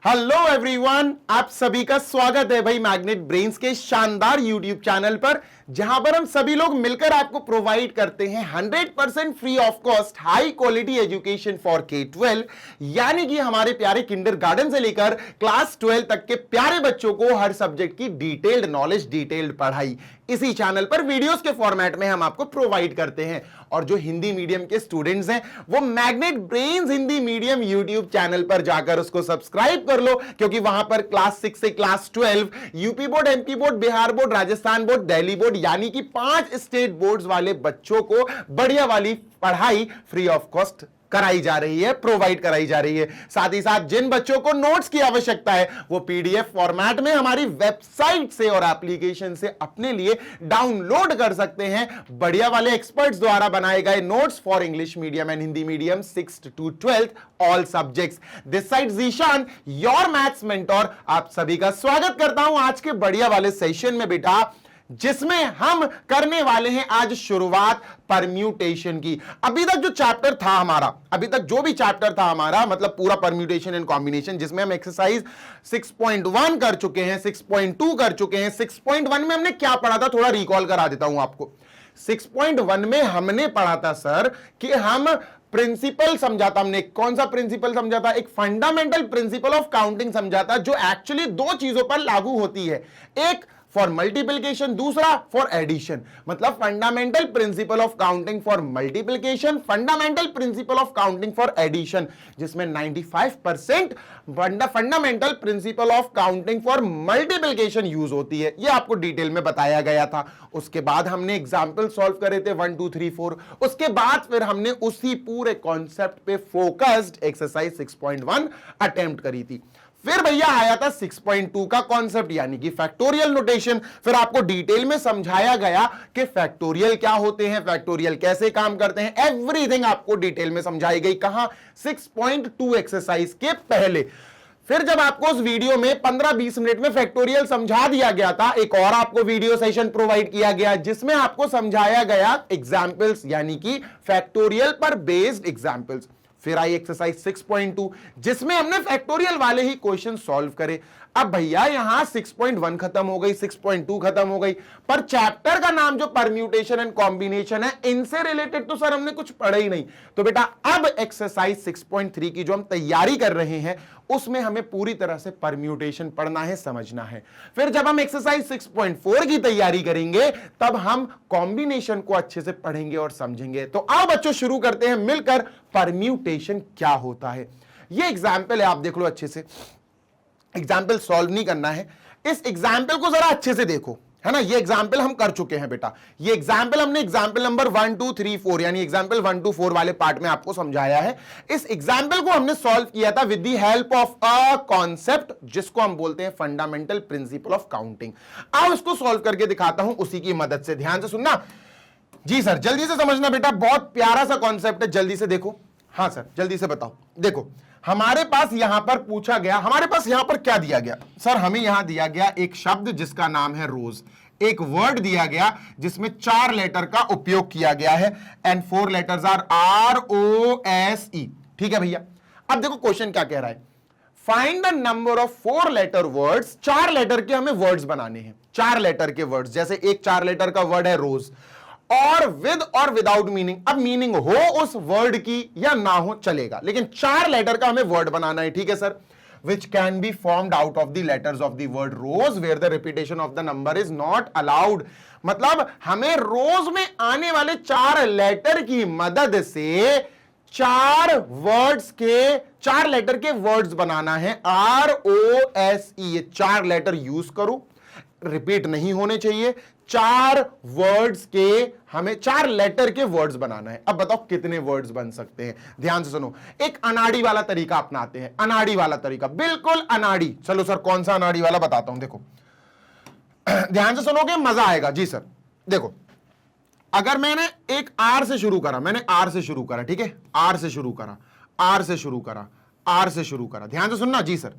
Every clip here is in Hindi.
हेलो एवरीवन, आप सभी का स्वागत है भाई मैग्नेट ब्रेन्स के शानदार यूट्यूब चैनल पर, जहां पर हम सभी लोग मिलकर आपको प्रोवाइड करते हैं 100% free of cost high quality education for K-12, यानी कि हमारे प्यारे किंडरगार्टन से लेकर क्लास 12 तक के प्यारे बच्चों को हर सब्जेक्ट की डिटेल्ड नॉलेज, डिटेल्ड पढ़ाई इसी चैनल पर वीडियोस के फॉर्मेट में हम आपको प्रोवाइड करते हैं। और जो हिंदी मीडियम के स्टूडेंट्स हैं वो magnet brains Hindi medium YouTube channel पर जाकर उसको सब्सक्राइब कर लो, क्योंकि वहां पर क्लास 6 से class 12 UP board, MP board, Bihar board, Rajasthan board, Delhi board यानी कि 5 स्टेट बोर्ड्स वाले बच्चों को बढ़िया वाली पढ़ाई फ्री ऑफ कॉस्ट कराई जा रही है, प्रोवाइड कराई जा रही है। साथ ही साथ जिन बच्चों को नोट्स की आवश्यकता है वो पीडीएफ फॉर्मेट में हमारी वेबसाइट से और एप्लीकेशन से अपने लिए डाउनलोड कर सकते हैं बढ़िया वाले एक्सपर्ट्स द्वारा बनाए गए notes for English medium and Hindi medium 6th to 12th all subjects. This side Zeeshan, your maths mentor, आप सभी का स्वागत करता हूं आज के बढ़िया वाले सेशन में बेटा, जिसमें हम करने वाले हैं आज शुरुआत परम्यूटेशन की। अभी तक जो चैप्टर था हमारा, अभी तक जो भी चैप्टर था हमारा, मतलब पूरा परम्यूटेशन एंड कॉम्बिनेशन, जिसमें हम एक्सरसाइज 6.1 कर चुके हैं, 6.2 कर चुके हैं। 6.1 में हमने क्या पढ़ा था, थोड़ा रिकॉल करा देता हूं आपको। 6.1 में हमने पढ़ा था सर कि हम प्रिंसिपल समझा था हमने। कौन सा प्रिंसिपल समझा था? एक फंडामेंटल प्रिंसिपल ऑफ काउंटिंग समझा था, जो एक्चुअली दो चीजों पर लागू होती है, एक फॉर मल्टीप्लिकेशन, दूसरा फॉर एडिशन। मतलब fundamental principle of counting for multiplication, fundamental principle of counting for addition, जिसमें 95% fundamental principle of counting for multiplication use होती है। यह आपको डिटेल में बताया गया था। उसके बाद हमने एग्जाम्पल सॉल्व करे थे 1 2 3 4। उसके बाद फिर हमने उसी पूरे कॉन्सेप्ट पे फोकस्ड एक्सरसाइज 6.1 अटेम्प्ट करी थी। फिर भैया आया था 6.2 का कॉन्सेप्ट, यानी कि फैक्टोरियल नोटेशन। फिर आपको डिटेल में समझाया गया कि फैक्टोरियल क्या होते हैं, फैक्टोरियल कैसे काम करते हैं, एवरीथिंग आपको डिटेल में समझाई गई। कहां? 6.2 एक्सरसाइज के पहले। फिर जब आपको उस वीडियो में 15-20 मिनट में फैक्टोरियल समझा दिया गया था, एक और आपको वीडियो सेशन प्रोवाइड किया गया जिसमें आपको समझाया गया एग्जाम्पल्स, यानी कि फैक्टोरियल पर बेस्ड एग्जाम्पल्स। फिर आई एक्सरसाइज 6.2, जिसमें हमने फैक्टोरियल वाले ही क्वेश्चन सॉल्व करे। अब भैया यहां 6.1 खत्म हो गई, 6.2 खत्म हो गई, पर चैप्टर का नाम जो परम्यूटेशन एंड कॉम्बिनेशन है, इनसे रिलेटेड तो सर हमने कुछ पढ़ा ही नहीं। तो बेटा अब एक्सरसाइज 6.3 की जो हम तैयारी कर रहे हैं, उसमें हमें पूरी तरह से परम्यूटेशन पढ़ना है, समझना है। फिर जब हम एक्सरसाइज 6.4 की तैयारी करेंगे, तब हम कॉम्बिनेशन को अच्छे से पढ़ेंगे और समझेंगे। तो आओ बच्चों शुरू करते हैं मिलकर, परम्यूटेशन क्या होता है। ये एग्जाम्पल है, आप देख लो अच्छे से। एग्जाम्पल सॉल्व नहीं करना है, इस एग्जाम्पल को जरा अच्छे से देखो, है ना। ये एग्जाम्पल हम कर चुके हैं बेटा। ये एग्जाम्पल हमने एग्जाम्पल नंबर 1 2 3 4 यानी एग्जाम्पल 1 2 4 वाले पार्ट में आपको समझाया है। इस एग्जाम्पल को हमने सॉल्व किया था with the help of a concept, जिसको हम बोलते हैं फंडामेंटल प्रिंसिपल ऑफ काउंटिंग। आओ इसको सॉल्व करके दिखाता हूं उसी की मदद से। ध्यान से सुनना जी सर, जल्दी से समझना बेटा, बहुत प्यारा सा कॉन्सेप्ट है, जल्दी से देखो। हाँ सर, जल्दी से बताओ। देखो हमारे पास यहां पर पूछा गया, हमारे पास यहां पर क्या दिया गया सर? हमें यहां दिया गया एक शब्द जिसका नाम है रोज, एक वर्ड दिया गया जिसमें 4 लेटर का उपयोग किया गया है, एंड 4 लेटर्स आर ROSE। ठीक है भैया, अब देखो क्वेश्चन क्या कह रहा है, find the number of 4 letter words. 4 letter के हमें वर्ड्स बनाने हैं, 4 लेटर के वर्ड्स। जैसे एक 4 लेटर का वर्ड है रोज, और विद और विदाउट मीनिंग। अब मीनिंग हो उस वर्ड की या ना हो चलेगा, लेकिन 4 लेटर का हमें वर्ड बनाना है। ठीक है sir. Which can be formed out of the letters of the word rose where the repetition of the number is not allowed. मतलब हमें रोज में आने वाले 4 लेटर की मदद से 4 वर्ड्स के, 4 लेटर के वर्ड्स बनाना है। ROSE, ये 4 लेटर यूज करो, रिपीट नहीं होने चाहिए। 4 वर्ड्स के, हमें 4 लेटर के वर्ड्स बनाना है। अब बताओ कितने वर्ड्स बन सकते हैं? ध्यान से सुनो, एक अनाड़ी वाला तरीका अपनाते हैं। अनाड़ी वाला तरीका, बिल्कुल अनाड़ी। चलो सर, कौन सा अनाड़ी वाला बताता हूं, देखो ध्यान से सुनोगे, मजा आएगा। जी सर देखो, अगर मैंने एक R से शुरू करा, मैंने R से शुरू करा, ठीक है, R से शुरू करा, R से शुरू करा, R से शुरू करा, ध्यान से सुनना। जी सर,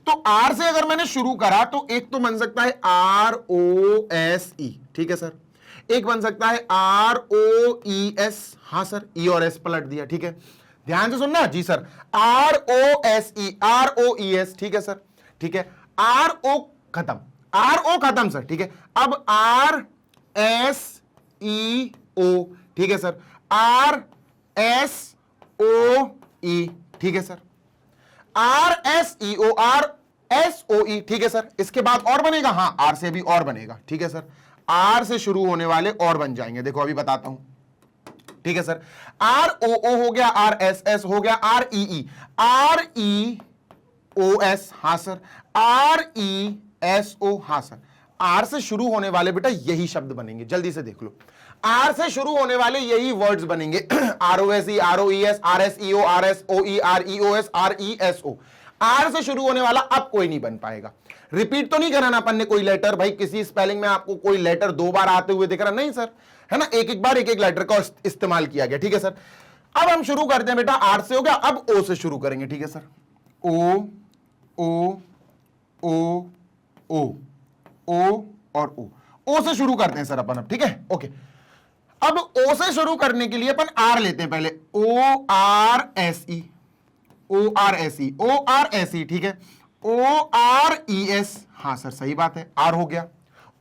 तो R से अगर मैंने शुरू करा तो एक तो बन सकता है ROSE, ठीक है सर। एक बन सकता है ROES, हाँ सर, E और S पलट दिया, ठीक है। ध्यान से सुनना जी सर, ROSE, ठीक है सर, ठीक है, RO खत्म, RO खत्म सर, ठीक है, अब RSEO, ठीक है सर, RSOE, ठीक है सर, RSEO, RSOE, ठीक है सर। इसके बाद और बनेगा, हाँ R से भी और बनेगा, ठीक है सर, R से शुरू होने वाले और बन जाएंगे, देखो अभी बताता हूं, ठीक है सर। ROO हो गया, RSS हो गया, REE, REOS, हाँ सर, RESO, हाँ सर। R से शुरू होने वाले बेटा यही शब्द बनेंगे, जल्दी से देख लो, R से शुरू होने वाले यही वर्ड्स बनेंगे, ROSE, ROES, RSEO, RSOE, REOS, RESO। R से शुरू होने वाला अब कोई नहीं बन पाएगा। रिपीट तो नहीं कराना अपन ने कोई लेटर, भाई किसी स्पेलिंग में आपको कोई लेटर 2 बार आते हुए दिख रहा, नहीं सर, है ना, एक एक बार एक एक लेटर का इस्तेमाल किया गया, ठीक है सर। अब हम शुरू करते हैं बेटा, R से हो गया, अब O से शुरू करेंगे, ठीक है sir, O O O O O और O से शुरू करते हैं सर अपन अब, ठीक है, ओके। अब O से शुरू करने के लिए अपन R लेते हैं पहले, ORSE, ORSE, ORSE, ठीक है, ORES, हाँ सर सही बात है, R हो गया,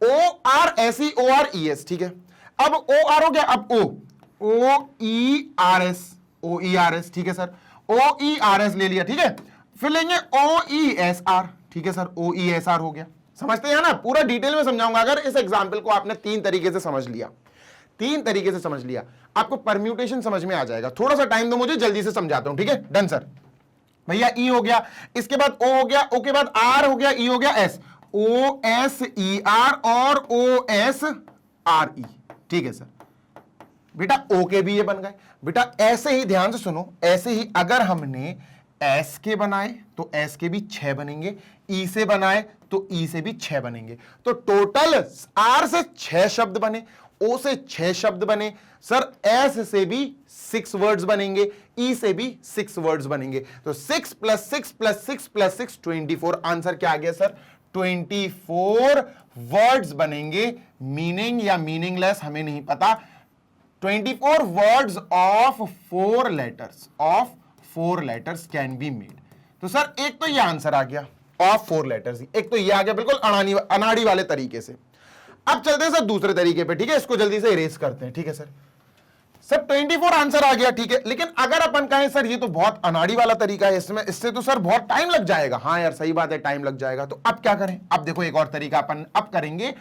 ORSE, ORES, ठीक है। अब OR हो गया, अब O, OERS, OERS, ठीक है सर, OERS ले लिया, ठीक है, फिर लेंगे OESR, ठीक है सर, OESR हो गया। समझते हैं ना, पूरा डिटेल में समझाऊंगा। अगर इस एग्जाम्पल को आपने 3 तरीके से समझ लिया, 3 तरीके से समझ लिया, आपको परम्यूटेशन समझ में आ जाएगा। थोड़ा सा टाइम दो मुझे, जल्दी से समझाता हूं, ठीक है, डन सर। भैया E हो गया, इसके बाद O हो गया, O के बाद R हो गया, E हो गया S, OSER और OSRE, ठीक है सर। बेटा O के भी ये बन गए। बेटा ऐसे ही ध्यान से सुनो, ऐसे ही अगर हमने S के बनाए तो S के भी 6 बनेंगे, E से बनाए तो E से भी 6 बनेंगे, तो टोटल R से 6 शब्द बने, O से 6 शब्द बने सर, S से भी 6 वर्ड्स बनेंगे, E से भी 6 वर्ड्स बनेंगे, तो 6 + 6 + 6 + 6 24। आंसर क्या आ गया सर, 24 वर्ड्स बनेंगे, मीनिंग या मीनिंगलेस हमें नहीं पता। 24 words of 4 letters can be made. तो सर एक तो ये आंसर आ गया ऑफ 4 लेटर्स, एक तो ये आ गया बिल्कुल अनाड़ी वाले तरीके से। अब चलते हैं सर दूसरे तरीके पे, ठीक है, इसको जल्दी से इरेज करते हैं, ठीक है सर। सर 24 आंसर आ गया, ठीक है, लेकिन अगर अपन कहें सर ये तो बहुत अनाड़ी वाला तरीका है, इसमें इससे तो सर बहुत टाइम लग जाएगा। हाँ यार सही बात है, टाइम लग जाएगा, तो अब क्या करें? अब देखो एक और तरीका अपन अब करेंगे,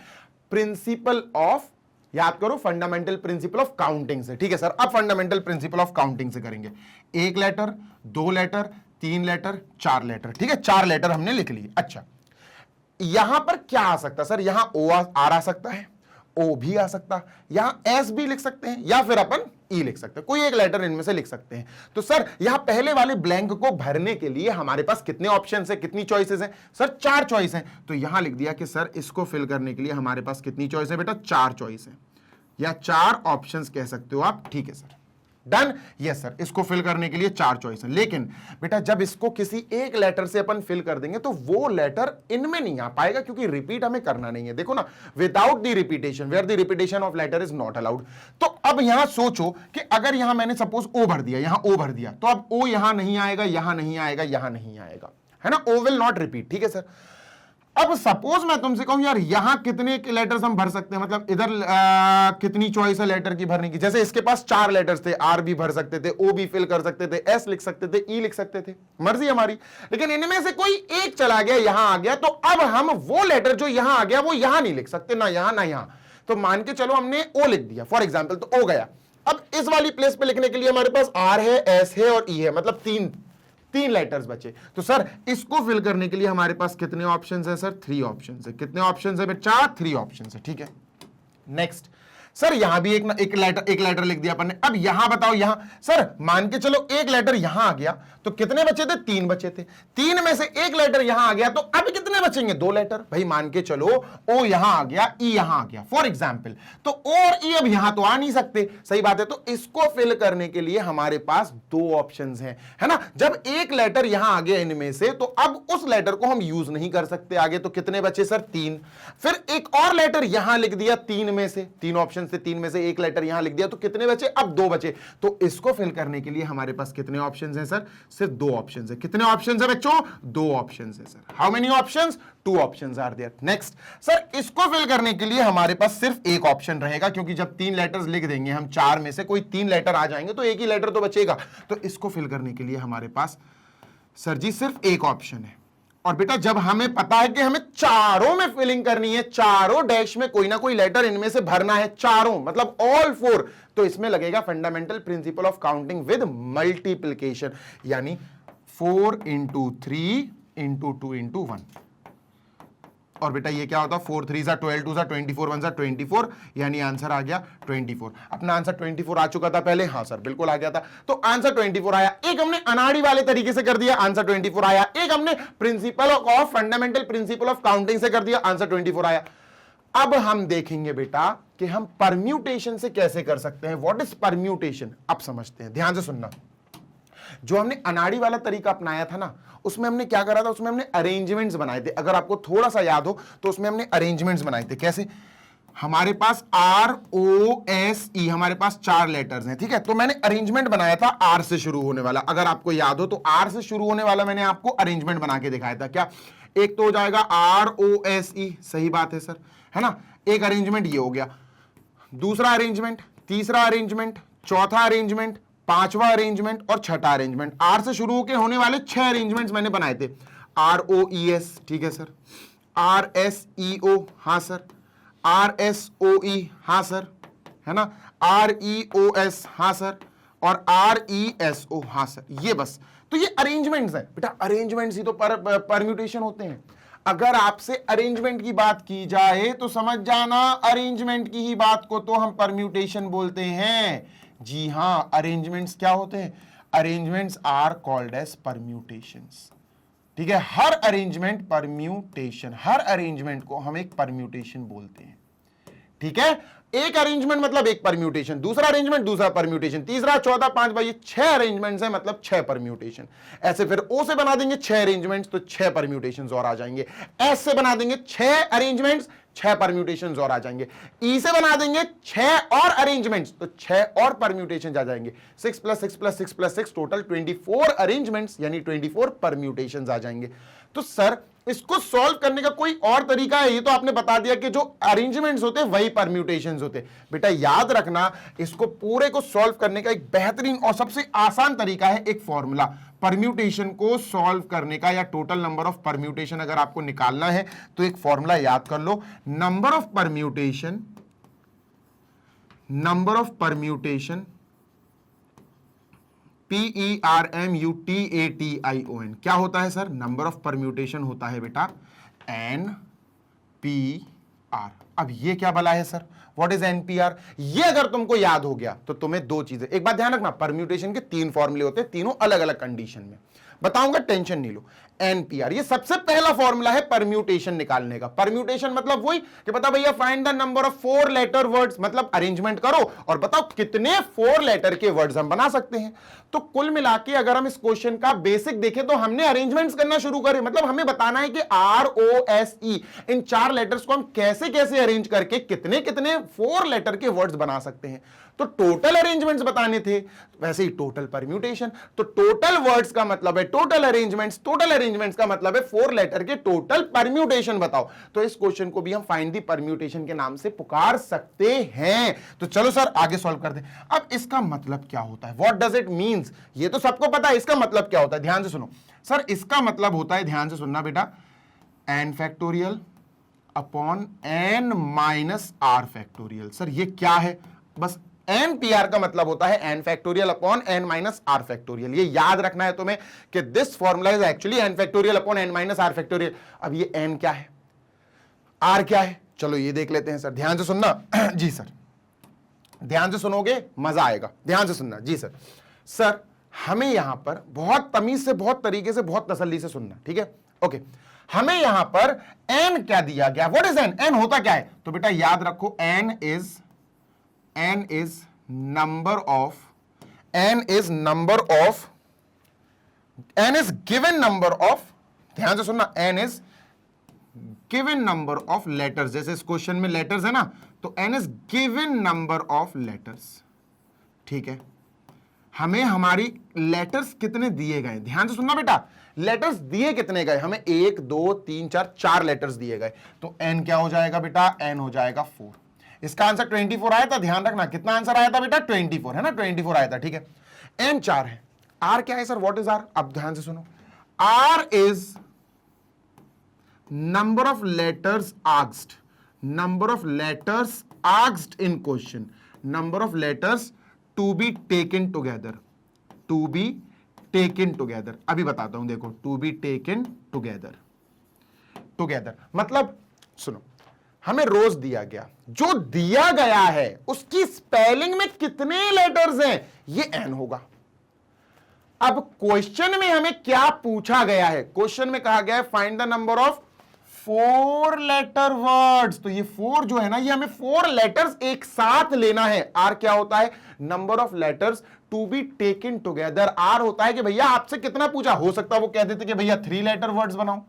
प्रिंसिपल ऑफ, याद करो, फंडामेंटल प्रिंसिपल ऑफ काउंटिंग से, ठीक है सर। अब फंडामेंटल प्रिंसिपल ऑफ काउंटिंग से करेंगे, 1 लेटर, 2 लेटर, 3 लेटर, 4 लेटर, ठीक है, 4 लेटर हमने लिख लिए। अच्छा यहां पर क्या आ सकता है सर, यहां O आ सकता है, O भी आ सकता, यहां S भी लिख सकते हैं, या फिर अपन E लिख सकते हैं, कोई एक लेटर इनमें से लिख सकते हैं। तो सर यहां पहले वाले ब्लैंक को भरने के लिए हमारे पास कितने ऑप्शंस हैं, कितनी चॉइसेस हैं सर? 4 चॉइस हैं। तो यहां लिख दिया कि सर इसको फिल करने के लिए हमारे पास कितनी चॉइस है बेटा? 4 चॉइस है, या 4 ऑप्शंस कह सकते हो आप, ठीक है सर, डन। यस सर, इसको फिल करने के लिए 4 चॉइस है, लेकिन बेटा जब इसको किसी एक लेटर से अपन फिल कर देंगे तो वो लेटर इनमें नहीं आ पाएगा, क्योंकि रिपीट हमें करना नहीं है। देखो ना, without the repetition, where the repetition of letter is not allowed. तो अब यहां सोचो कि अगर यहां मैंने सपोज O भर दिया, यहां O भर दिया, तो अब O यहां नहीं आएगा, यहां नहीं आएगा, यहां नहीं आएगा, है ना, O विल नॉट रिपीट, ठीक है सर। अब सपोज मैं तुमसे कहूं यार यहां कितने लेटर्स हम भर सकते हैं, मतलब इधर कितनी चॉइस है लेटर की भरने की? जैसे इसके पास 4 लेटर्स थे, R भी भर सकते थे, O भी फिल कर सकते थे, S लिख सकते थे, E लिख सकते थे, मर्जी हमारी। लेकिन इनमें से कोई एक चला गया, यहां आ गया, तो अब हम वो लेटर जो यहां आ गया वो यहां नहीं लिख सकते, ना यहां ना यहां। तो मान के चलो हमने O लिख दिया फॉर एग्जाम्पल, तो O गया। अब इस वाली प्लेस पे लिखने के लिए हमारे पास R है, S है और E है, मतलब 3 लेटर्स बचे। तो सर इसको फिल करने के लिए हमारे पास कितने ऑप्शंस हैं सर? 3 ऑप्शंस है। कितने ऑप्शंस है बेटा? 3 ऑप्शंस है, ठीक है। नेक्स्ट सर यहां भी एक लेटर लिख दिया अपन ने। अब यहां बताओ, यहां सर मान के चलो एक लेटर यहां आ गया, तो कितने बचे थे? 3 बचे थे। 3 में से एक लेटर यहां आ गया, तो अब कितने बचेंगे? 2 लेटर। भाई मान के चलो O यहां आ गया, E यहां आ गया फॉर एग्जाम्पल, तो O और E अब यहां तो आ नहीं सकते, सही बात है। तो इसको फिल करने के लिए हमारे पास 2 ऑप्शंस हैं, है ना। जब एक लेटर यहां आ गया इनमें से, तो अब उस लेटर को हम यूज नहीं कर सकते आगे, तो कितने बचे सर? 3। फिर एक और लेटर यहां लिख दिया 3 में से, 3 ऑप्शन ऑप्शन थे, 3 में से एक लेटर यहां लिख दिया, तो कितने बचे? अब 2 बचे। तो इसको फिल करने के लिए हमारे पास कितने ऑप्शंस हैं सर? सिर्फ 2 ऑप्शंस है। कितने ऑप्शंस है बच्चों? 2 ऑप्शंस है sir. How many options? 2 options are there. Next sir, इसको फिल करने के लिए हमारे पास सिर्फ एक ऑप्शन रहेगा, क्योंकि जब 3 लेटर्स लिख देंगे हम, 4 में से कोई 3 लेटर आ जाएंगे तो एक ही लेटर तो बचेगा। तो इसको फिल करने के लिए हमारे पास सर जी सिर्फ एक ऑप्शन है। और बेटा जब हमें पता है कि हमें चारों में फिलिंग करनी है, चारों डैश में कोई ना कोई लेटर इनमें से भरना है, चारों मतलब ऑल 4, तो इसमें लगेगा fundamental principle of counting with multiplication, यानी 4 × 3 × 2 × 1। और बेटा ये क्या होता है? 4 3 सा 12, 2 सा 24, 1 सा 24, यानी आंसर आ गया 24। अपना आंसर 24 आ चुका था पहले? हाँ सर बिल्कुल आ गया था। तो आंसर 24 आया। एक हमने अनाड़ी वाले तरीके से कर दिया, आंसर 24 आया। एक हमने principle of fundamental principle of counting से कर दिया, आंसर 24 आया। अब हम देखेंगे बेटा कि हम परम्यूटेशन से कैसे कर सकते हैं। What is permutation? अब समझते हैं, ध्यान से सुनना। जो हमने अनाड़ी वाला तरीका अपनाया था ना, उसमें हमने क्या करा था? उसमें हमने अरेंजमेंट्स बनाए थे। अगर आपको थोड़ा सा याद हो तो उसमें हमने अरेंजमेंट्स बनाए थे। कैसे? हमारे पास ROSE, हमारे पास 4 लेटर्स हैं, ठीक है। तो मैंने अरेंजमेंट बनाया था R से शुरू होने वाला। अगर आपको याद हो तो R से शुरू होने वाला मैंने आपको अरेंजमेंट बना के दिखाया था। क्या? एक तो हो जाएगा ROSE, सही बात है सर, है ना। एक अरेंजमेंट ये हो गया, दूसरा अरेंजमेंट, तीसरा अरेंजमेंट, चौथा अरेंजमेंट, पांचवा अरेंजमेंट और छठा अरेंजमेंट। आर से शुरू होकर होने वाले 6 अरेंजमेंट्स मैंने बनाए थे। ROES, ठीक है सर। RSEO, हाँ सर। RSOE, हाँ सर, है ना। REOS, हाँ सर। और RESO, हाँ सर। ये बस, तो ये अरेंजमेंट्स हैं बेटा। अरेंजमेंट्स ही तो परम्यूटेशन होते हैं। अगर आपसे अरेंजमेंट की बात की जाए तो समझ जाना, अरेंजमेंट की ही बात को तो हम परम्यूटेशन बोलते हैं। जी हां, अरेंजमेंट्स क्या होते हैं? Arrangements are called as permutations, ठीक है। हर अरेंजमेंट परम्यूटेशन, हर अरेंजमेंट को हम एक परम्यूटेशन बोलते हैं, ठीक है। एक अरेंजमेंट मतलब एक परम्यूटेशन, दूसरा अरेंजमेंट दूसरा परम्यूटेशन, तीसरा, चौथा, पांचवा, ये 6 अरेंजमेंट्स हैं, मतलब 6 परम्यूटेशन। ऐसे फिर ओ से बना देंगे 6 अरेंजमेंट्स तो 6 परम्यूटेशंस और आ जाएंगे। एस से बना देंगे 6 अरेंजमेंट्स, 6 परम्यूटेशंस और आ जाएंगे। ई से बना देंगे 6 और अरेंजमेंट्स तो 6 और परम्यूटेशंस आ जाएंगे। 6 + 6 + 6 + 6 टोटल 24 अरेंजमेंट्स, यानी 24 परम्यूटेशंस आ जाएंगे। तो सर इसको सॉल्व करने का कोई और तरीका है? ये तो आपने बता दिया कि जो अरेंजमेंट्स होते हैं वही परम्यूटेशंस होते हैं। बेटा याद रखना, इसको पूरे को सॉल्व करने का एक बेहतरीन और सबसे आसान तरीका है एक फॉर्मूला। परम्यूटेशन को सॉल्व करने का या टोटल नंबर ऑफ परम्यूटेशन अगर आपको निकालना है तो एक फॉर्मूला याद कर लो। नंबर ऑफ परम्यूटेशन PERMUTATION क्या होता है सर? नंबर ऑफ परम्यूटेशन होता है बेटा NPR। अब ये क्या भला है सर? What is NPR? ये अगर तुमको याद हो गया तो तुम्हें 2 चीजें, एक बात ध्यान रखना, परम्यूटेशन के 3 फॉर्मूले होते हैं, तीनों अलग अलग कंडीशन में बताऊंगा, टेंशन नहीं लो। NPR ये सबसे पहला फॉर्मूला है परम्यूटेशन निकालने का। परम्यूटेशन मतलब वही कि बता भैया find the number of 4 letter words, मतलब अरेंजमेंट करो और बताओ कितने 4 लेटर के वर्ड्स हम बना सकते हैं। तो कुल मिला के अगर हम इस क्वेश्चन का बेसिक देखें तो हमने अरेंजमेंट्स करना शुरू करे, मतलब हमें बताना है कि ROSE इन 4 लेटर्स को हम कैसे कैसे अरेंज करके कितने कितने 4 लेटर के वर्ड्स बना सकते हैं। तो टोटल अरेंजमेंट्स बताने थे, वैसे ही टोटल परम्यूटेशन। तो टोटल वर्ड्स का मतलब है टोटल अरेंजमेंट्स, टोटल अरेंजमेंट्स का मतलब है 4 लेटर के टोटल परम्यूटेशन बताओ। तो इस क्वेश्चन को भी हम फाइंड द परम्यूटेशन के नाम से पुकार सकते हैं। तो चलो सर आगे सॉल्व करते हैं। अब इसका मतलब क्या होता है? What does it means? ये तो सबको पता है, इसका मतलब क्या होता है? ध्यान से सुनो सर, इसका मतलब होता है, ध्यान से सुनना बेटा, n factorial upon n minus r factorial. Sir ये क्या है? बस NPR का मतलब होता है n factorial upon n minus r factorial. ये याद रखना है तुम्हें कि this formula is actually n factorial upon n minus r factorial. अब ये n क्या है, r क्या है, चलो ये देख लेते हैं सर। ध्यान से सुनना जी सर, ध्यान से सुनोगे मजा आएगा, ध्यान से सुनना जी सर। सर हमें यहां पर बहुत तमीज से, बहुत तरीके से, बहुत तसल्ली से सुनना, ठीक है? ओके, हमें यहां पर n क्या दिया गया? What is n? n होता क्या है? तो बेटा याद रखो, n is number of given number of, ध्यान से सुनना, n is given number of letters। जैसे इस क्वेश्चन में लेटर्स है ना, तो n is given number of letters. ठीक है, हमें हमारी लेटर्स कितने दिए गए, ध्यान से सुनना बेटा, लेटर्स दिए कितने गए हमें, 1 2 3 4 4 लेटर्स दिए गए। तो n क्या हो जाएगा बेटा, n हो जाएगा 4। इसका आंसर 24 आया था, ध्यान रखना कितना आंसर आया था बेटा, 24 है ना, 24 आया था। ठीक है, n 4 है। r क्या है सर, व्हाट इज r, अब ध्यान से सुनो, r is number of letters asked, number of letters asked in question, number of letters to be taken together, to be taken together. अभी बताता हूं, देखो, to be taken together, together मतलब सुनो, हमें रोज दिया गया, जो दिया गया है उसकी स्पेलिंग में कितने लेटर्स हैं, ये n होगा। अब क्वेश्चन में हमें क्या पूछा गया है, क्वेश्चन में कहा गया है find the number of 4 letter words, तो ये 4 जो है ना, ये हमें 4 लेटर्स एक साथ लेना है। आर क्या होता है, number of letters to be taken together. R होता है कि भैया आपसे कितना पूछा, हो सकता है वो कह देते कि भैया 3 लेटर वर्ड्स बनाओ,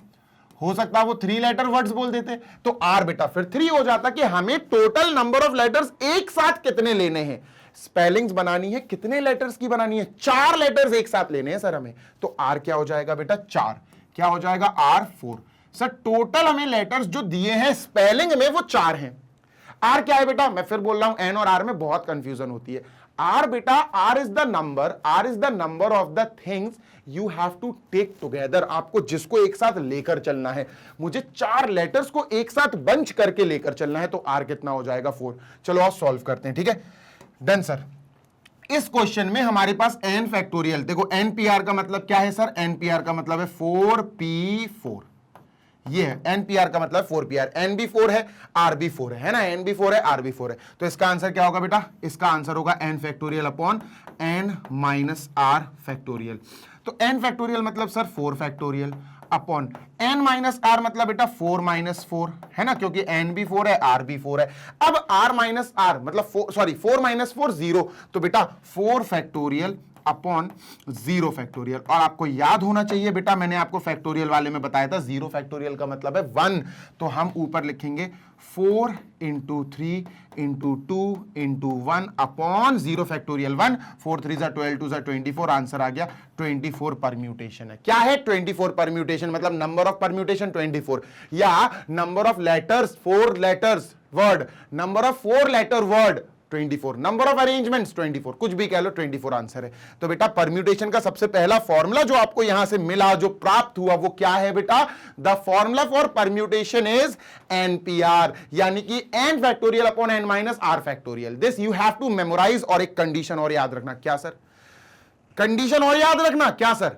हो सकता है वो 3 लेटर वर्ड्स बोल देते, तो आर बेटा फिर 3 हो जाता कि हमें टोटल नंबर ऑफ लेटर्स एक साथ कितने लेने हैं। स्पेलिंग्स बनानी है, कितने लेटर्स की बनानी है, 4 लेटर्स एक साथ लेने हैं सर हमें, तो आर क्या हो जाएगा बेटा, 4। क्या हो जाएगा, आर 4। सर टोटल हमें लेटर्स जो दिए हैं स्पेलिंग में वो 4 हैं। आर क्या है बेटा, मैं फिर बोल रहा हूं, एन और आर में बहुत कंफ्यूजन होती है। आर बेटा, R is the number, R is the number of the things you have to take together. आपको जिसको एक साथ लेकर चलना है, मुझे 4 लेटर्स को एक साथ बंच करके लेकर चलना है, तो आर कितना हो जाएगा, 4। चलो आप सॉल्व करते हैं। ठीक है, डन सर। इस क्वेश्चन में हमारे पास n फैक्टोरियल, देखो npr का मतलब क्या है सर, npr का मतलब है 4p4, ये है npr का मतलब 4pr, n भी 4 है, r भी 4 है ना, n भी 4 है, r भी 4 है, तो इसका आंसर क्या होगा बेटा, इसका आंसर होगा n factorial upon n minus r factorial. तो n फैक्टोरियल मतलब sir 4 factorial upon n minus r मतलब बेटा 4 माइनस 4 है ना, क्योंकि n भी 4 है, r भी 4 है। अब r माइनस r मतलब 4 माइनस 4 0, तो बेटा 4 फैक्टोरियल अपॉन 0 फैक्टोरियल। और आपको याद होना चाहिए बेटा, मैंने आपको फैक्टोरियल वाले में बताया था 0 फैक्टोरियल का मतलब है 1, तो हम ऊपर लिखेंगे 4 into 3 into 2 into 1 upon 0 factorial 1। 4 3 जा 12 2 जा 24, आंसर आ गया 24 परम्यूटेशन है। क्या है 24 परम्यूटेशन, मतलब नंबर ऑफ परम्यूटेशन 24, या number of letters 4 letters word, number of 4 letter word 24, number of arrangements 24, कुछ भी कह लो 24 आंसर है। तो बेटा परम्यूटेशन का सबसे पहला फॉर्मूला जो आपको यहां से मिला, जो प्राप्त हुआ, वो क्या है बेटा, the formula for permutation is npr, यानी कि n factorial upon n minus r factorial. This you have to memorise. और एक कंडीशन और याद रखना, क्या सर, कंडीशन और याद रखना, क्या सर,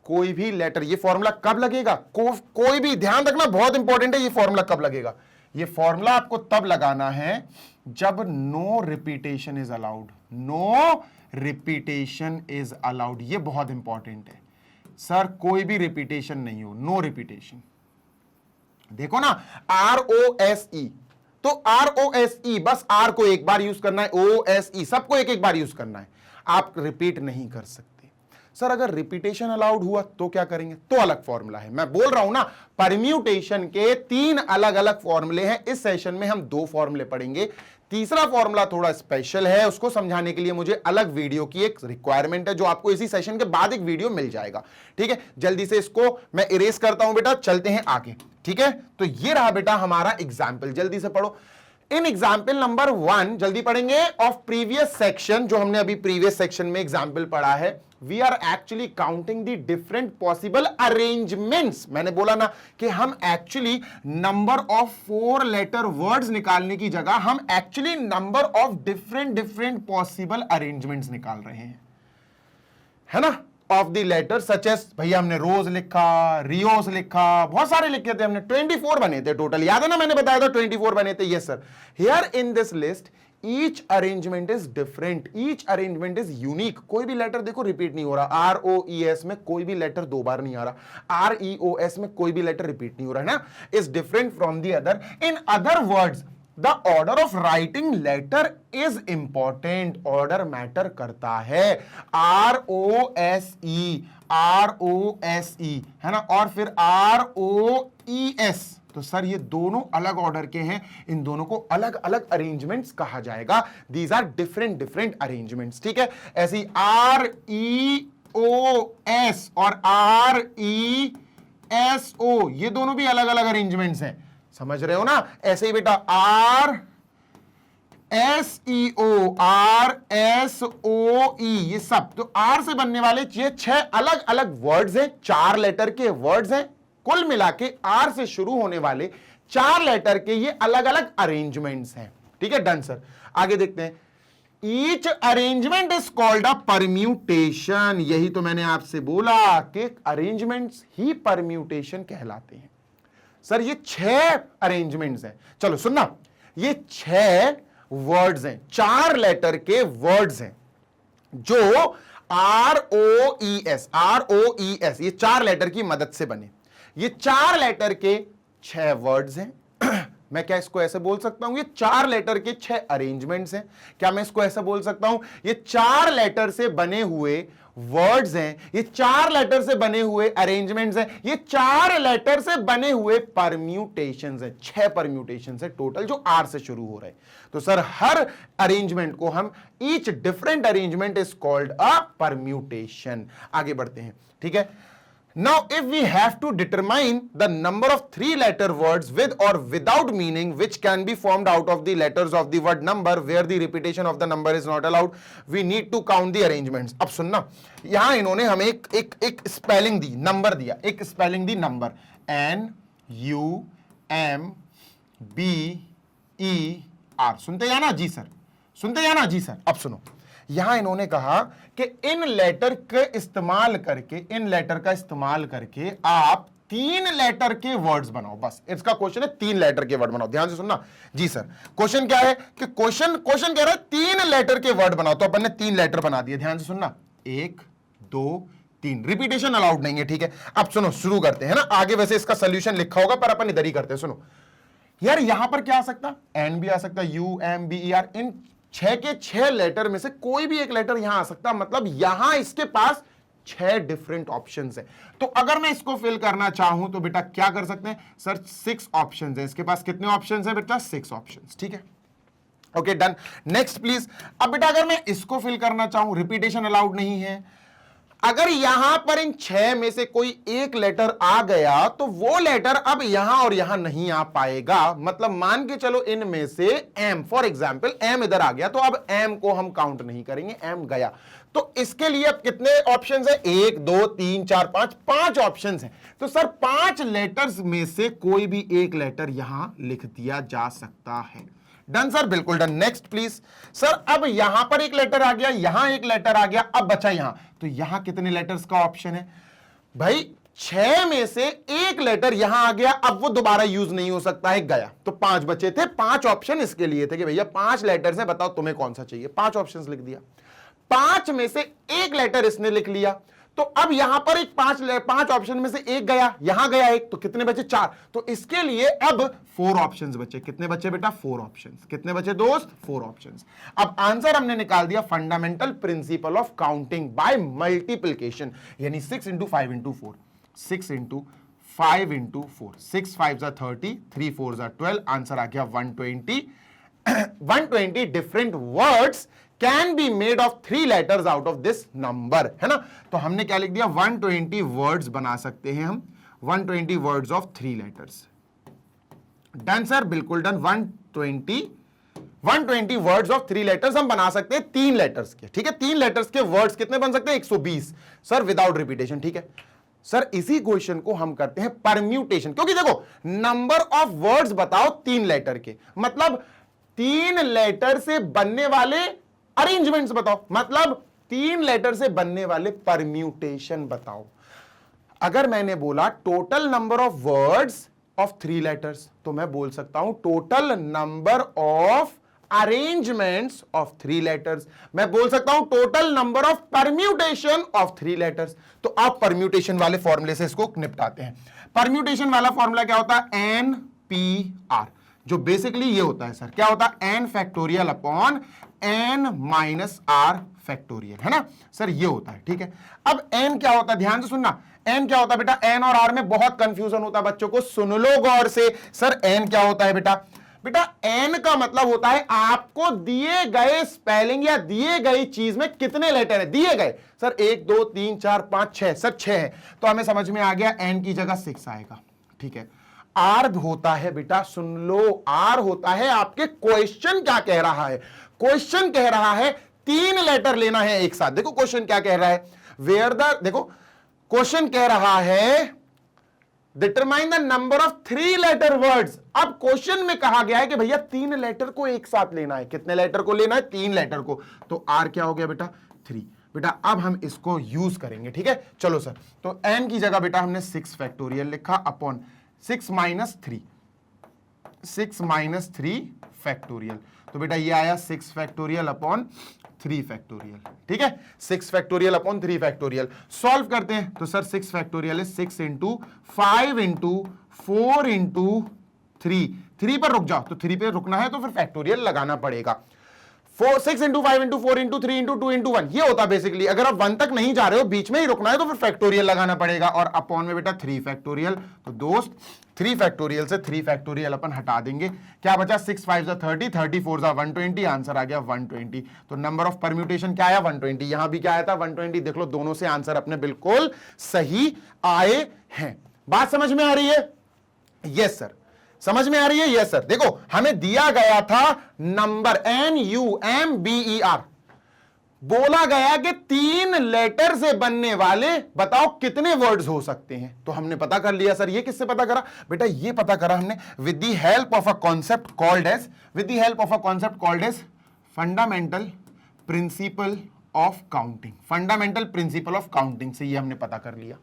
कोई भी लेटर, ये फॉर्मूला कब लगेगा, कोई भी, ध्यान रखना बहुत इंपॉर्टेंट है, ये फॉर्मूला कब लगेगा, ये फॉर्मूला आपको तब लगाना है जब no repetition is allowed, no repetition is allowed, ये बहुत इंपॉर्टेंट है सर, कोई भी रिपीटेशन नहीं हो, नो रिपीटेशन। देखो ना, ROSE, तो ROSE बस R को एक बार यूज करना है, OSE सबको एक एक बार यूज करना है, आप रिपीट नहीं कर सकते। सर अगर रिपीटेशन अलाउड हुआ तो क्या करेंगे, तो अलग फॉर्मूला है। मैं बोल रहा हूं ना, परम्यूटेशन के 3 अलग अलग फॉर्मूले हैं। इस सेशन में हम 2 फॉर्मूले पढ़ेंगे, तीसरा फॉर्मूला थोड़ा स्पेशल है, उसको समझाने के लिए मुझे अलग वीडियो की एक रिक्वायरमेंट है, जो आपको इसी सेशन के बाद एक वीडियो मिल जाएगा। ठीक है, जल्दी से इसको मैं इरेज करता हूं बेटा, चलते हैं आगे। ठीक है, तो ये रहा बेटा हमारा एग्जाम्पल, जल्दी से पढ़ो। इन एग्जाम्पल नंबर 1 जल्दी पढ़ेंगे ऑफ प्रीवियस सेक्शन, जो हमने अभी प्रीवियस सेक्शन में एग्जाम्पल पढ़ा है। We are actually counting the different possible arrangements. मैंने बोला ना कि हम actually number of 4 letter words निकालने की जगह हम actually number of different possible arrangements निकाल रहे हैं, है ना, of the letter such as, भैया हमने रोज लिखा, रियोस लिखा, बहुत सारे लिखे थे हमने, 24 बने थे टोटल, याद है ना, मैंने बताया था 24 बने थे। Yes sir, here in this list each arrangement is different, each arrangement is unique. कोई भी लेटर देखो रिपीट नहीं हो रहा, ROES में कोई भी लेटर 2 बार नहीं आ रहा, REOS में कोई भी लेटर रिपीट नहीं हो रहा है ना, is different from the other. In other words the order of writing letter is important, order matter करता है। ROSE है ना, और फिर ROES, तो सर ये दोनों अलग ऑर्डर के हैं, इन दोनों को अलग अलग अरेंजमेंट्स कहा जाएगा। दीज आर डिफरेंट अरेंजमेंट्स, ठीक है। ऐसी REOS और RESO, ये दोनों भी अलग अलग अरेंजमेंट्स हैं, समझ रहे हो ना। ऐसे ही बेटा RSEO, RSOE, ये सब तो R से बनने वाले ये 6 अलग अलग वर्ड्स हैं, 4 लेटर के वर्ड्स हैं। कुल मिला के R से शुरू होने वाले 4 लेटर के ये अलग अलग अरेंजमेंट्स हैं, ठीक है। डन सर, आगे देखते हैं। Each arrangement is called a permutation, यही तो मैंने आपसे बोला कि अरेंजमेंट्स ही परम्यूटेशन कहलाते हैं। सर ये 6 अरेंजमेंट्स हैं, चलो सुनना, ये 6 वर्ड्स हैं, 4 लेटर के वर्ड्स हैं जो ROES ये 4 लेटर की मदद से बने। ये 4 लेटर के 6 वर्ड्स हैं। मैं क्या इसको ऐसे बोल सकता हूं, ये 4 लेटर के 6 अरेंजमेंट्स हैं। क्या मैं इसको ऐसे बोल सकता हूं, ये 4 लेटर से बने हुए वर्ड्स हैं, ये 4 लेटर से बने हुए अरेंजमेंट्स हैं, ये 4 लेटर से बने हुए परम्यूटेशंस हैं। 6 परम्यूटेशंस है टोटल जो R से शुरू हो रहे हैं। तो सर हर अरेंजमेंट को हम, each different arrangement is called a permutation. आगे बढ़ते हैं, ठीक है। Now, if we have to determine the number of 3-letter words with or without meaning which can be formed out of the letters of the word number where the repetition of the number is not allowed, we need to count the arrangements. अब सुनना, यहां इन्होंने हमें एक स्पेलिंग दी, नंबर दिया, एक स्पेलिंग दी नंबर, NUMBER। सुनते जाना जी सर, सुनते जाना जी सर। अब सुनो, यहां इन्होंने कहा कि इन लेटर का इस्तेमाल करके आप 3 लेटर के वर्ड्स बनाओ। बस इसका क्वेश्चन है 3 लेटर के वर्ड बनाओ। ध्यान से सुनना जी सर, क्वेश्चन क्या है कि क्वेश्चन कह रहा है 3 लेटर के वर्ड बनाओ। तो अपन ने 3 लेटर बना दिए, ध्यान से सुनना, 1 2 3, रिपीटेशन अलाउड नहीं है, ठीक है। अब सुनो, शुरू करते हैं ना। आगे वैसे इसका सोल्यूशन लिखा होगा पर अपन इधर ही करते हैं। सुनो यार, यहां पर क्या आ सकता, एन भी आ सकता, UMBER, इन 6 के 6 लेटर में से कोई भी एक लेटर यहां आ सकता, मतलब यहां इसके पास 6 डिफरेंट ऑप्शंस हैं। तो अगर मैं इसको फिल करना चाहूं तो बेटा क्या कर सकते हैं सर, 6 ऑप्शंस हैं इसके पास। कितने ऑप्शंस हैं बेटा, 6 ऑप्शंस, ठीक है। Okay done, next please. अब बेटा अगर मैं इसको फिल करना चाहूं, रिपीटेशन अलाउड नहीं है, अगर यहां पर इन 6 में से कोई एक लेटर आ गया तो वो लेटर अब यहां और यहां नहीं आ पाएगा। मतलब मान के चलो इनमें से एम, फॉर एग्जाम्पल एम इधर आ गया, तो अब एम को हम काउंट नहीं करेंगे, एम गया। तो इसके लिए अब कितने ऑप्शंस है, 1 2 3 4 5 ऑप्शंस हैं। तो सर 5 लेटर्स में से कोई भी एक लेटर यहां लिख दिया जा सकता है। डन सर, बिल्कुल डन। नेक्स्ट प्लीज सर, अब यहां पर एक लेटर आ गया, यहां एक लेटर आ गया, अब बचा यहां, तो यहां कितने लेटर्स का ऑप्शन है भाई, 6 में से एक लेटर यहां आ गया, अब वो दोबारा यूज नहीं हो सकता है, गया। तो 5 बचे थे, 5 ऑप्शन इसके लिए थे कि भैया 5 लेटर्स हैं, बताओ तुम्हें कौन सा चाहिए। 5 ऑप्शंस लिख दिया, 5 में से एक लेटर इसने लिख लिया, तो अब यहां पर एक 5 ऑप्शन में से एक गया, यहां गया एक, तो कितने बचे, 4। तो इसके लिए अब 4 ऑप्शंस बचे। कितने बचे बेटा, 4 ऑप्शंस। कितने बचे दोस्त, 4 ऑप्शंस। अब आंसर हमने निकाल दिया, fundamental principle of counting by multiplication, यानी 6 × 5 × 4, 6 × 5 × 4, 6 5 30, 3 4 12, आंसर आ गया 120। 120 different words can be made of 3 letters out of this number, है ना। तो हमने क्या लिख दिया, 120 वर्ड्स बना सकते हैं हम, 120 words of 3 letters. Done sir, बिल्कुल डन। 120 वर्ड्स ऑफ 3 लेटर्स हम बना सकते हैं 3 लेटर्स के, ठीक है। 3 लेटर्स के वर्ड्स कितने बन सकते हैं, 120 सर, विदाउट रिपीटेशन, ठीक है सर। इसी क्वेश्चन को हम करते हैं परम्यूटेशन, क्योंकि देखो नंबर ऑफ वर्ड्स बताओ 3 लेटर के, मतलब 3 लेटर से बनने वाले अरेंजमेंट्स बताओ, मतलब 3 लेटर से बनने वाले परम्यूटेशन बताओ। अगर मैंने बोला total number of words of 3 letters, तो मैं बोल सकता हूं total number of arrangements of 3 letters. मैं बोल सकता हूं total number of permutation of 3 letters. तो आप परम्यूटेशन वाले फॉर्मूले से इसको निपटाते हैं। परम्यूटेशन वाला फॉर्मूला क्या होता है, NPR, जो बेसिकली ये होता है सर, क्या होता है, n factorial upon n minus r factorial, है ना सर, ये होता है। ठीक है, अब n क्या होता है, ध्यान से सुनना, n क्या होता है बेटा, n और r में बहुत कंफ्यूजन होता है बच्चों को, सुन लो गौर से। सर n क्या होता है बेटा, बेटा n का मतलब होता है आपको दिए गए स्पेलिंग या दिए गई चीज में कितने लेटर है, दिए गए सर 1 2 3 4 5 6, सर 6 है, तो हमें समझ में आ गया n की जगह 6 आएगा। ठीक है, r होता है बेटा, सुन लो, r होता है आपके क्वेश्चन क्या कह रहा है, क्वेश्चन कह रहा है 3 लेटर लेना है एक साथ। देखो क्वेश्चन क्या कह रहा है, वेयर द, देखो क्वेश्चन कह रहा है determine the number of 3 letter words. अब क्वेश्चन में कहा गया है कि भैया 3 लेटर को एक साथ लेना है, कितने लेटर को लेना है, 3 लेटर को, तो r क्या हो गया बेटा 3। बेटा अब हम इसको यूज करेंगे, ठीक है, चलो सर, तो n की जगह बेटा हमने 6 फैक्टोरियल लिखा अपॉन 6 माइनस 3, 6 माइनस 3 फैक्टोरियल, तो बेटा ये आया 6 फैक्टोरियल अपॉन 3 फैक्टोरियल। ठीक है, 6 फैक्टोरियल अपॉन 3 फैक्टोरियल, सॉल्व करते हैं तो सर 6 फैक्टोरियल है 6 इंटू 5 इंटू 4 इंटू 3 पर रुक जाओ, तो 3 पे रुकना है तो फिर फैक्टोरियल लगाना पड़ेगा। 6 into 5 into 4 into 3 into 2 into 1, ये होता है बेसिकली, अगर आप 1 तक नहीं जा रहे हो, बीच में ही रुकना है तो फिर फैक्टोरियल लगाना पड़ेगा, और अपॉन में बेटा 3 फैक्टोरियल, तो दोस्त 3 फैक्टोरियल से 3 फैक्टोरियल अपन हटा देंगे, क्या बचा 6 5 30, 30 4 120, आंसर आ गया 120। तो नंबर ऑफ परम्यूटेशन क्या आया 120, यहां भी क्या आया था 120, देख लो दोनों से आंसर अपने बिल्कुल सही आए हैं। बात समझ में आ रही है? यस सर, समझ में आ रही है? Yes sir. देखो हमें दिया गया था नंबर NUMBER, बोला गया कि 3 लेटर से बनने वाले बताओ कितने वर्ड्स हो सकते हैं, तो हमने पता कर लिया सर। ये किससे पता करा बेटा, ये पता करा हमने with the help of a concept called as fundamental principle of counting. Fundamental principle of counting से ये हमने पता कर लिया।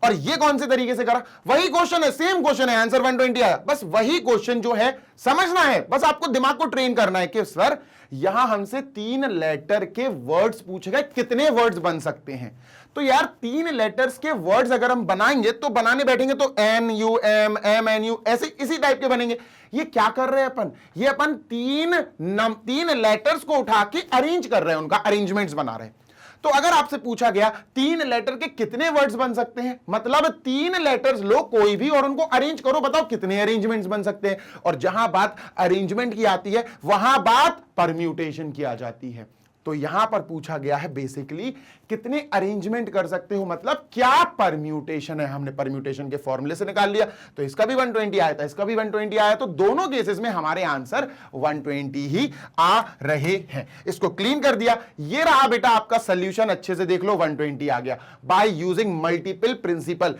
और ये कौन से तरीके से करा, वही क्वेश्चन है, सेम क्वेश्चन है, आंसर 120 आया, बस वही क्वेश्चन जो है समझना है, बस आपको दिमाग को ट्रेन करना है कि सर यहां हमसे 3 लेटर के वर्ड्स पूछे गए, कितने वर्ड्स बन सकते हैं। तो यार 3 लेटर्स के वर्ड्स अगर हम बनाएंगे तो बनाने बैठेंगे तो NUM MNU ऐसे इसी टाइप के बनेंगे। ये क्या कर रहे हैं अपन, ये अपन 3 लेटर्स को उठा के अरेंज कर रहे हैं, उनका अरेंजमेंट्स बना रहे हैं। तो अगर आपसे पूछा गया 3 लेटर के कितने वर्ड्स बन सकते हैं, मतलब 3 लेटर्स लो कोई भी और उनको अरेंज करो, बताओ कितने अरेंजमेंट्स बन सकते हैं। और जहां बात अरेंजमेंट की आती है वहां बात परम्यूटेशन की आ जाती है। तो यहां पर पूछा गया है बेसिकली कितने अरेंजमेंट कर सकते हो, मतलब क्या परम्यूटेशन है, हमने परम्यूटेशन के फॉर्मूले से निकाल लिया। तो इसका भी 120 आया था, इसका भी 120 आया, तो दोनों केसेस में हमारे आंसर 120 ही आ रहे हैं। इसको क्लीन कर दिया, ये रहा बेटा आपका सॉल्यूशन, अच्छे से देख लो 120 आ गया बाय यूजिंग मल्टीपल प्रिंसिपल,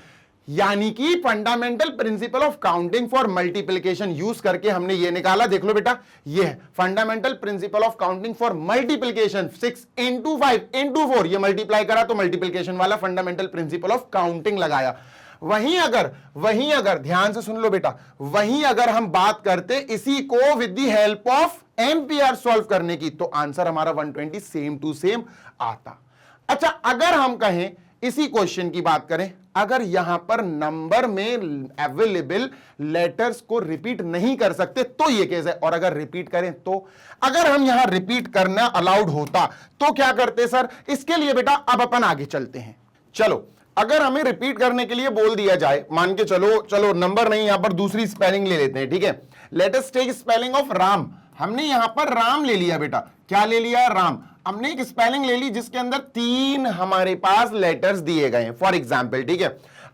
यानी कि fundamental principle of counting for multiplication use करके हमने ये निकाला। देख लो बेटा, ये है fundamental principle of counting for multiplication, 6 into 5 into 4, ये मल्टीप्लाई करा तो मल्टीप्लिकेशन वाला फंडामेंटल प्रिंसिपल ऑफ काउंटिंग लगाया। वहीं अगर ध्यान से सुन लो बेटा, वहीं अगर हम बात करते इसी को with the help of ampere solve करने की, तो आंसर हमारा 120 सेम टू सेम आता। अच्छा, अगर हम कहें इसी क्वेश्चन की बात करें, अगर यहां पर नंबर में अवेलेबल लेटर्स को रिपीट नहीं कर सकते तो ये केस है, और अगर रिपीट करें तो, अगर हम यहां रिपीट करना अलाउड होता तो क्या करते सर। इसके लिए बेटा अब अपन आगे चलते हैं। चलो, अगर हमें रिपीट करने के लिए बोल दिया जाए, मान के चलो नंबर नहीं, यहां पर दूसरी स्पेलिंग ले लेते हैं, ठीक है। Let us take spelling of Ram. हमने यहां पर राम ले लिया बेटा, क्या ले लिया, राम। हमने एक स्पेलिंग ले ली जिसके अंदर 3 हमारे पास लेटर्स दिए गए हैं फॉर एग्जाम्पल, ठीक है।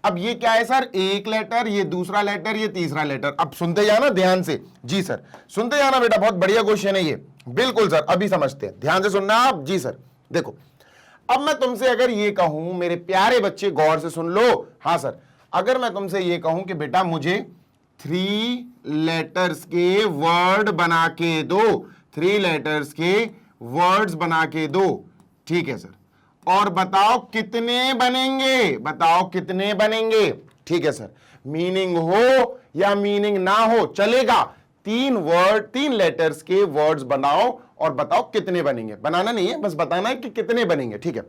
अब ये क्या है सर, एक लेटर, ये दूसरा लेटर, ये तीसरा लेटर। अब सुनते जाना ध्यान से, जी सर सुनते जाना बेटा, बहुत बढ़िया क्वेश्चन है ये, बिल्कुल सर अभी समझते हैं, ध्यान से सुनना आप। जी सर देखो, अब मैं तुमसे अगर ये कहूं, मेरे प्यारे बच्चे गौर से सुन लो, हाँ सर, अगर मैं तुमसे ये कहूं कि बेटा मुझे 3 लेटर्स के वर्ड बना के दो, 3 लेटर्स के वर्ड्स बना के दो, ठीक है सर, और बताओ कितने बनेंगे, बताओ कितने बनेंगे, ठीक है सर। मीनिंग हो या मीनिंग ना हो चलेगा, 3 लेटर्स के वर्ड्स बनाओ और बताओ कितने बनेंगे। बनाना नहीं है, बस बताना है कि कितने बनेंगे, ठीक है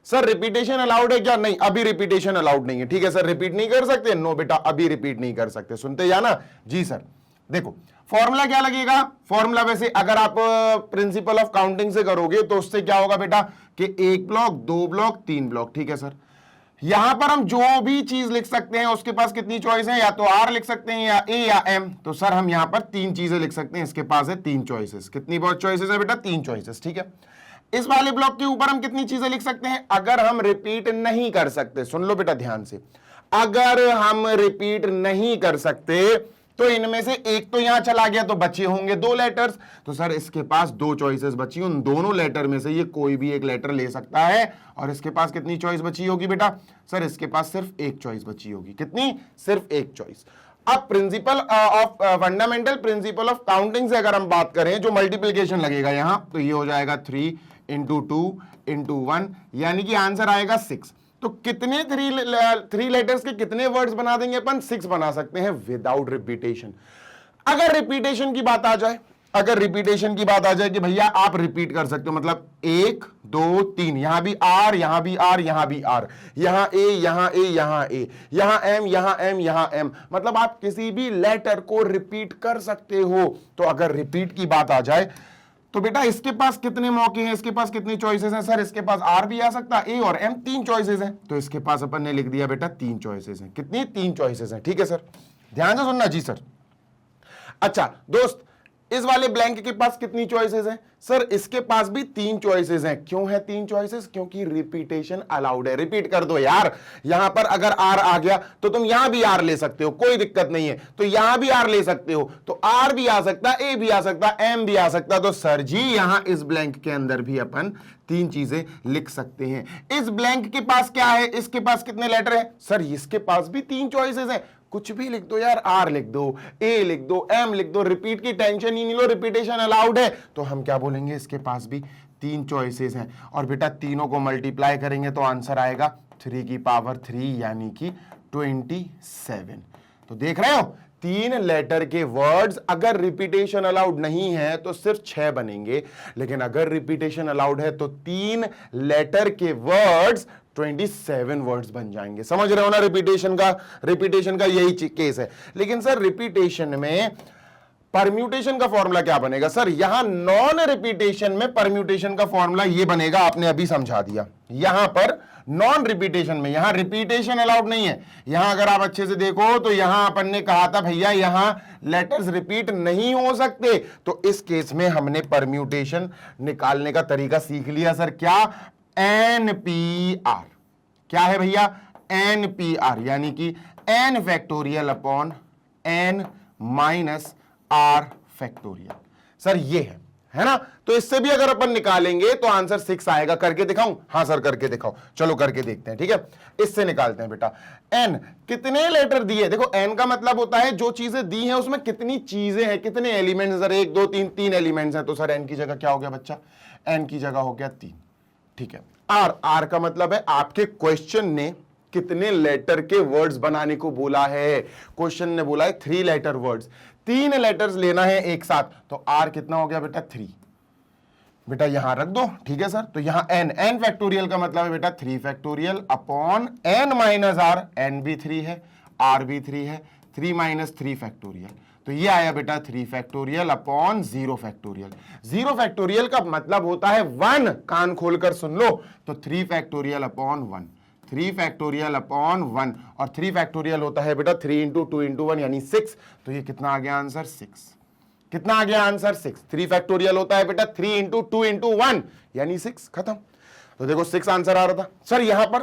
सर। रिपीटेशन अलाउड है क्या, नहीं, अभी रिपीटेशन अलाउड नहीं है, ठीक है सर। रिपीट नहीं कर सकते, नो बेटा अभी रिपीट नहीं कर सकते, सुनते जाना। जी सर देखो फॉर्मूला क्या लगेगा, फॉर्मूला वैसे अगर आप प्रिंसिपल ऑफ काउंटिंग से करोगे तो उससे क्या होगा बेटा कि 1 ब्लॉक 2 ब्लॉक 3 ब्लॉक, ठीक है सर। यहां पर हम जो भी चीज लिख सकते हैं उसके पास कितनी चॉइस है, या तो आर लिख सकते हैं या ए या एम। तो सर हम यहां पर 3 चीजें लिख सकते हैं, इसके पास है 3 चॉइसेस। कितनी बहुत चॉइसेस है बेटा, 3 चॉइसेस, ठीक है। इस वाले ब्लॉक के ऊपर हम कितनी चीजें लिख सकते हैं, अगर हम रिपीट नहीं कर सकते, सुन लो बेटा ध्यान से, अगर हम रिपीट नहीं कर सकते तो इनमें से एक तो यहां चला गया तो बचे होंगे 2 लेटर्स। तो सर इसके पास 2 चॉइसेस बची, उन दोनों लेटर में से ये कोई भी एक लेटर ले सकता है। और इसके पास कितनी चॉइस बची होगी बेटा, सर इसके पास सिर्फ एक चॉइस बची होगी। कितनी, सिर्फ एक चॉइस। अब principle of fundamental principle of counting से अगर हम बात करें, जो मल्टीप्लीकेशन लगेगा यहां, तो ये हो जाएगा 3 × 2 × 1, यानी कि आंसर आएगा 6। तो कितने 3 लेटर्स के कितने वर्ड्स बना देंगे अपन, 6 बना सकते हैं विदाउट रिपीटेशन। अगर रिपीटेशन की बात आ जाए, अगर रिपीटेशन की बात आ जाए कि भैया आप रिपीट कर सकते हो, मतलब 1 2 3, यहां भी आर, यहां भी आर, यहां भी आर, यहां ए, यहां ए, यहां ए, यहां एम, यहां एम, यहां एम, मतलब आप किसी भी लेटर को रिपीट कर सकते हो। तो अगर रिपीट की बात आ जाए तो बेटा इसके पास कितने मौके हैं, इसके पास कितनी चॉइसेस हैं, सर इसके पास आर भी आ सकता है, ए और एम 3 चॉइसेस हैं। तो इसके पास अपन ने लिख दिया बेटा 3 चॉइसेस हैं। कितनी, 3 चॉइसेस हैं, ठीक है सर, ध्यान से सुनना जी सर। अच्छा दोस्त, इस वाले ब्लैंक के पास कितनी चॉइसेस हैं, सर इसके पास भी 3 चॉइसेस हैं। क्यों है 3 चॉइसेस, क्योंकि रिपीटेशन अलाउड है। रिपीट कर दो यार, यहां पर अगर आर आ गया तो तुम यहां भी आर ले सकते हो, कोई दिक्कत नहीं है। तो यहां भी आर ले सकते हो, तो आर भी आ सकता, ए भी आ सकता, एम भी आ सकता। तो सर जी यहां इस ब्लैंक के अंदर भी अपन 3 चीजें लिख सकते हैं। इस ब्लैंक के पास क्या है, इसके पास कितने लेटर है, सर इसके पास भी 3 चॉइसेस हैं। कुछ भी लिख दो यार, आर लिख दो, ए लिख दो, एम लिख दो, रिपीट की टेंशन ही नहीं लो, रिपीटेशन अलाउड है। तो हम क्या बोलेंगे, इसके पास भी 3 चॉइसेस हैं। और बेटा तीनों को मल्टीप्लाई करेंगे तो आंसर आएगा 3 की पावर 3 यानी कि 27। तो देख रहे हो, 3 लेटर के वर्ड्स अगर रिपीटेशन अलाउड नहीं है तो सिर्फ 6 बनेंगे, लेकिन अगर रिपीटेशन अलाउड है तो 3 लेटर के वर्ड्स 27 वर्ड्स बन जाएंगे। समझ रहे हो ना, रिपीटेशन का यही केस है। लेकिन सर रिपीटेशन में परम्यूटेशन का फॉर्मूला क्या बनेगा, सर यहां नॉन रिपीटेशन में परम्यूटेशन का फॉर्मूला ये बनेगा, आपने अभी समझा दिया। यहां पर नॉन रिपीटेशन में, यहां रिपीटेशन अलाउड नहीं है। यहां अगर आप अच्छे से देखो तो यहां अपन ने कहा था भैया यहां लेटर्स रिपीट नहीं हो सकते, तो इस केस में हमने परम्यूटेशन निकालने का तरीका सीख लिया। सर क्या, NPR, क्या है भैया, NPR, यानी कि n factorial upon n minus r factorial. Sir ये है ना, तो इससे भी अगर अपन निकालेंगे तो आंसर 6 आएगा। करके दिखाऊं, हाँ सर करके दिखाओ, चलो करके देखते हैं, ठीक है। इससे निकालते हैं बेटा, n कितने लेटर दिए, देखो n का मतलब होता है जो चीजें दी हैं उसमें कितनी चीजें हैं, कितने एलिमेंट्स, सर 1 2 3 एलिमेंट्स हैं। तो सर n की जगह क्या हो गया बच्चा, n की जगह हो गया 3, ठीक है। आर का मतलब है आपके क्वेश्चन ने कितने लेटर के वर्ड्स बनाने को बोला है। क्वेश्चन ने बोला है 3 लेटर वर्ड्स, 3 लेटर्स लेना है एक साथ। तो आर कितना हो गया बेटा 3, बेटा यहां रख दो, ठीक है सर। तो यहां n फैक्टोरियल का मतलब है बेटा 3 factorial upon n minus R, n भी 3 है, r भी 3 है, 3 माइनस 3 फैक्टोरियल। तो ये आया बेटा 3 फैक्टोरियल अपॉन 0 फैक्टोरियल। 0 फैक्टोरियल का मतलब होता है 1, कान खोलकर सुन लो। तो 3 फैक्टोरियल अपॉन 1, 3 फैक्टोरियल अपॉन 1, और 3 फैक्टोरियल होता है बेटा 3 × 2 × 1 यानी 6। तो ये कितना आ गया आंसर, 6। कितना आ गया आंसर, 6। 3 फैक्टोरियल होता है बेटा 3 × 2 × 1 यानी 6, खत्म। तो देखो 6 आंसर आ रहा था। सर यहां पर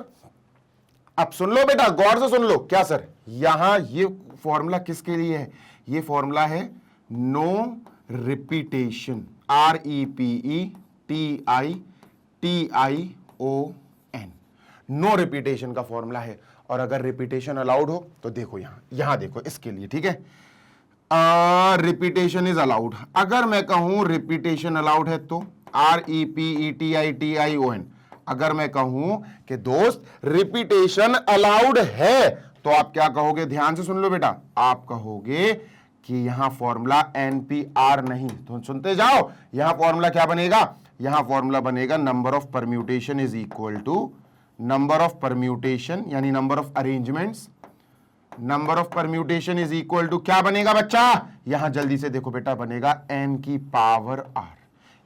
अब सुन लो बेटा, गौर से सुन लो, क्या सर यहां ये फॉर्मूला किसके लिए है, ये फॉर्मूला है no repetition, REPETITION, no repetition का फॉर्मूला है। और अगर रिपीटेशन अलाउड हो तो देखो यहां देखो इसके लिए, ठीक है, रिपीटेशन इज अलाउड। अगर मैं कहूं रिपीटेशन अलाउड है तो REPETITION। अगर मैं कहूं कि दोस्त रिपीटेशन अलाउड है तो आप क्या कहोगे, ध्यान से सुन लो बेटा, आप कहोगे कि यहां फॉर्मूला NPR नहीं। तो सुनते जाओ, यहां फॉर्मूला क्या बनेगा, यहां फॉर्मूला बनेगा number of permutation is equal to number of permutation यानी number of arrangements number of permutation is equal to क्या बनेगा बच्चा, यहां जल्दी से देखो बेटा, बनेगा n की पावर r,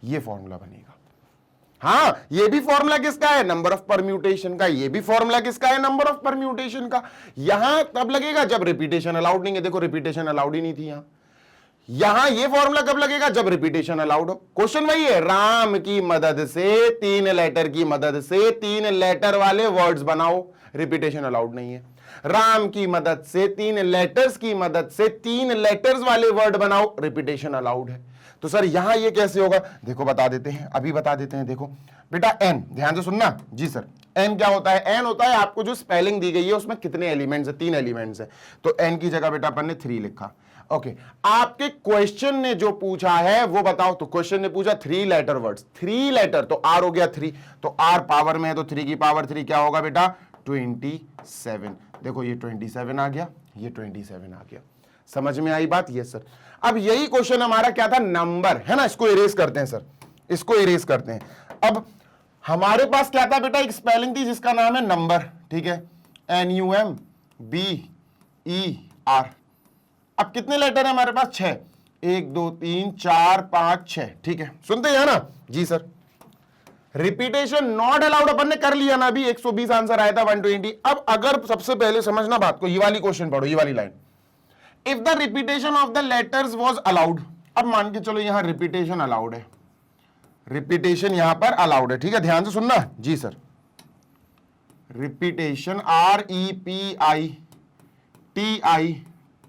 ये फॉर्मूला बनेगा। हाँ, ये भी फॉर्मूला किसका है, नंबर ऑफ परम्यूटेशन का, ये भी फॉर्मूला किसका है, नंबर ऑफ परम्यूटेशन का। यहां तब लगेगा जब रिपीटेशन अलाउड नहीं है, देखो रिपीटेशन अलाउड ही नहीं थी यहां ये फॉर्मूला कब लगेगा, जब रिपीटेशन अलाउड हो। क्वेश्चन वही है, राम की मदद से 3 लेटर की मदद से 3 लेटर वाले वर्ड्स बनाओ, रिपीटेशन अलाउड नहीं है। राम की मदद से 3 लेटर्स की मदद से 3 लेटर्स वाले वर्ड बनाओ, रिपीटेशन अलाउड है। तो सर यहां ये कैसे होगा, देखो बता देते हैं, अभी बता देते हैं। देखो बेटा n, ध्यान से सुनना जी सर, n क्या होता है, n होता है आपको जो स्पेलिंग दी गई है उसमें कितने एलिमेंट्स है, 3 एलिमेंट्स है, तो n की जगह बेटा अपन ने 3 लिखा। ओके, आपके क्वेश्चन ने जो पूछा है वो बताओ, तो क्वेश्चन ने पूछा 3 लेटर वर्ड्स, 3 लेटर, तो r हो गया 3, तो r पावर में है तो 3 की पावर 3 क्या होगा बेटा, 27। देखो ये 27 आ गया, ये 27 आ गया। समझ में आई बात, ये सर। अब यही क्वेश्चन हमारा क्या था, नंबर है ना, इसको इरेज करते हैं सर, इसको इरेज करते हैं। अब हमारे पास क्या था बेटा, एक स्पेलिंग थी जिसका नाम है नंबर, ठीक है, NUMBER। अब कितने लेटर है हमारे पास, 6, 1 2 3 4 5 6, ठीक है, सुनते हैं ना जी सर। रिपीटेशन नॉट अलाउड अपन ने कर लिया ना, अभी 120 आंसर आया था 120। अब अगर सबसे पहले समझना बात को, ये वाली क्वेश्चन पढ़ो, ये वाली line, if the repetition of the letters was allowed. अब मान के चलो यहां रिपीटेशन अलाउड है, रिपीटेशन यहां पर अलाउड है, ठीक है, ध्यान से सुनना जी sir. Repetition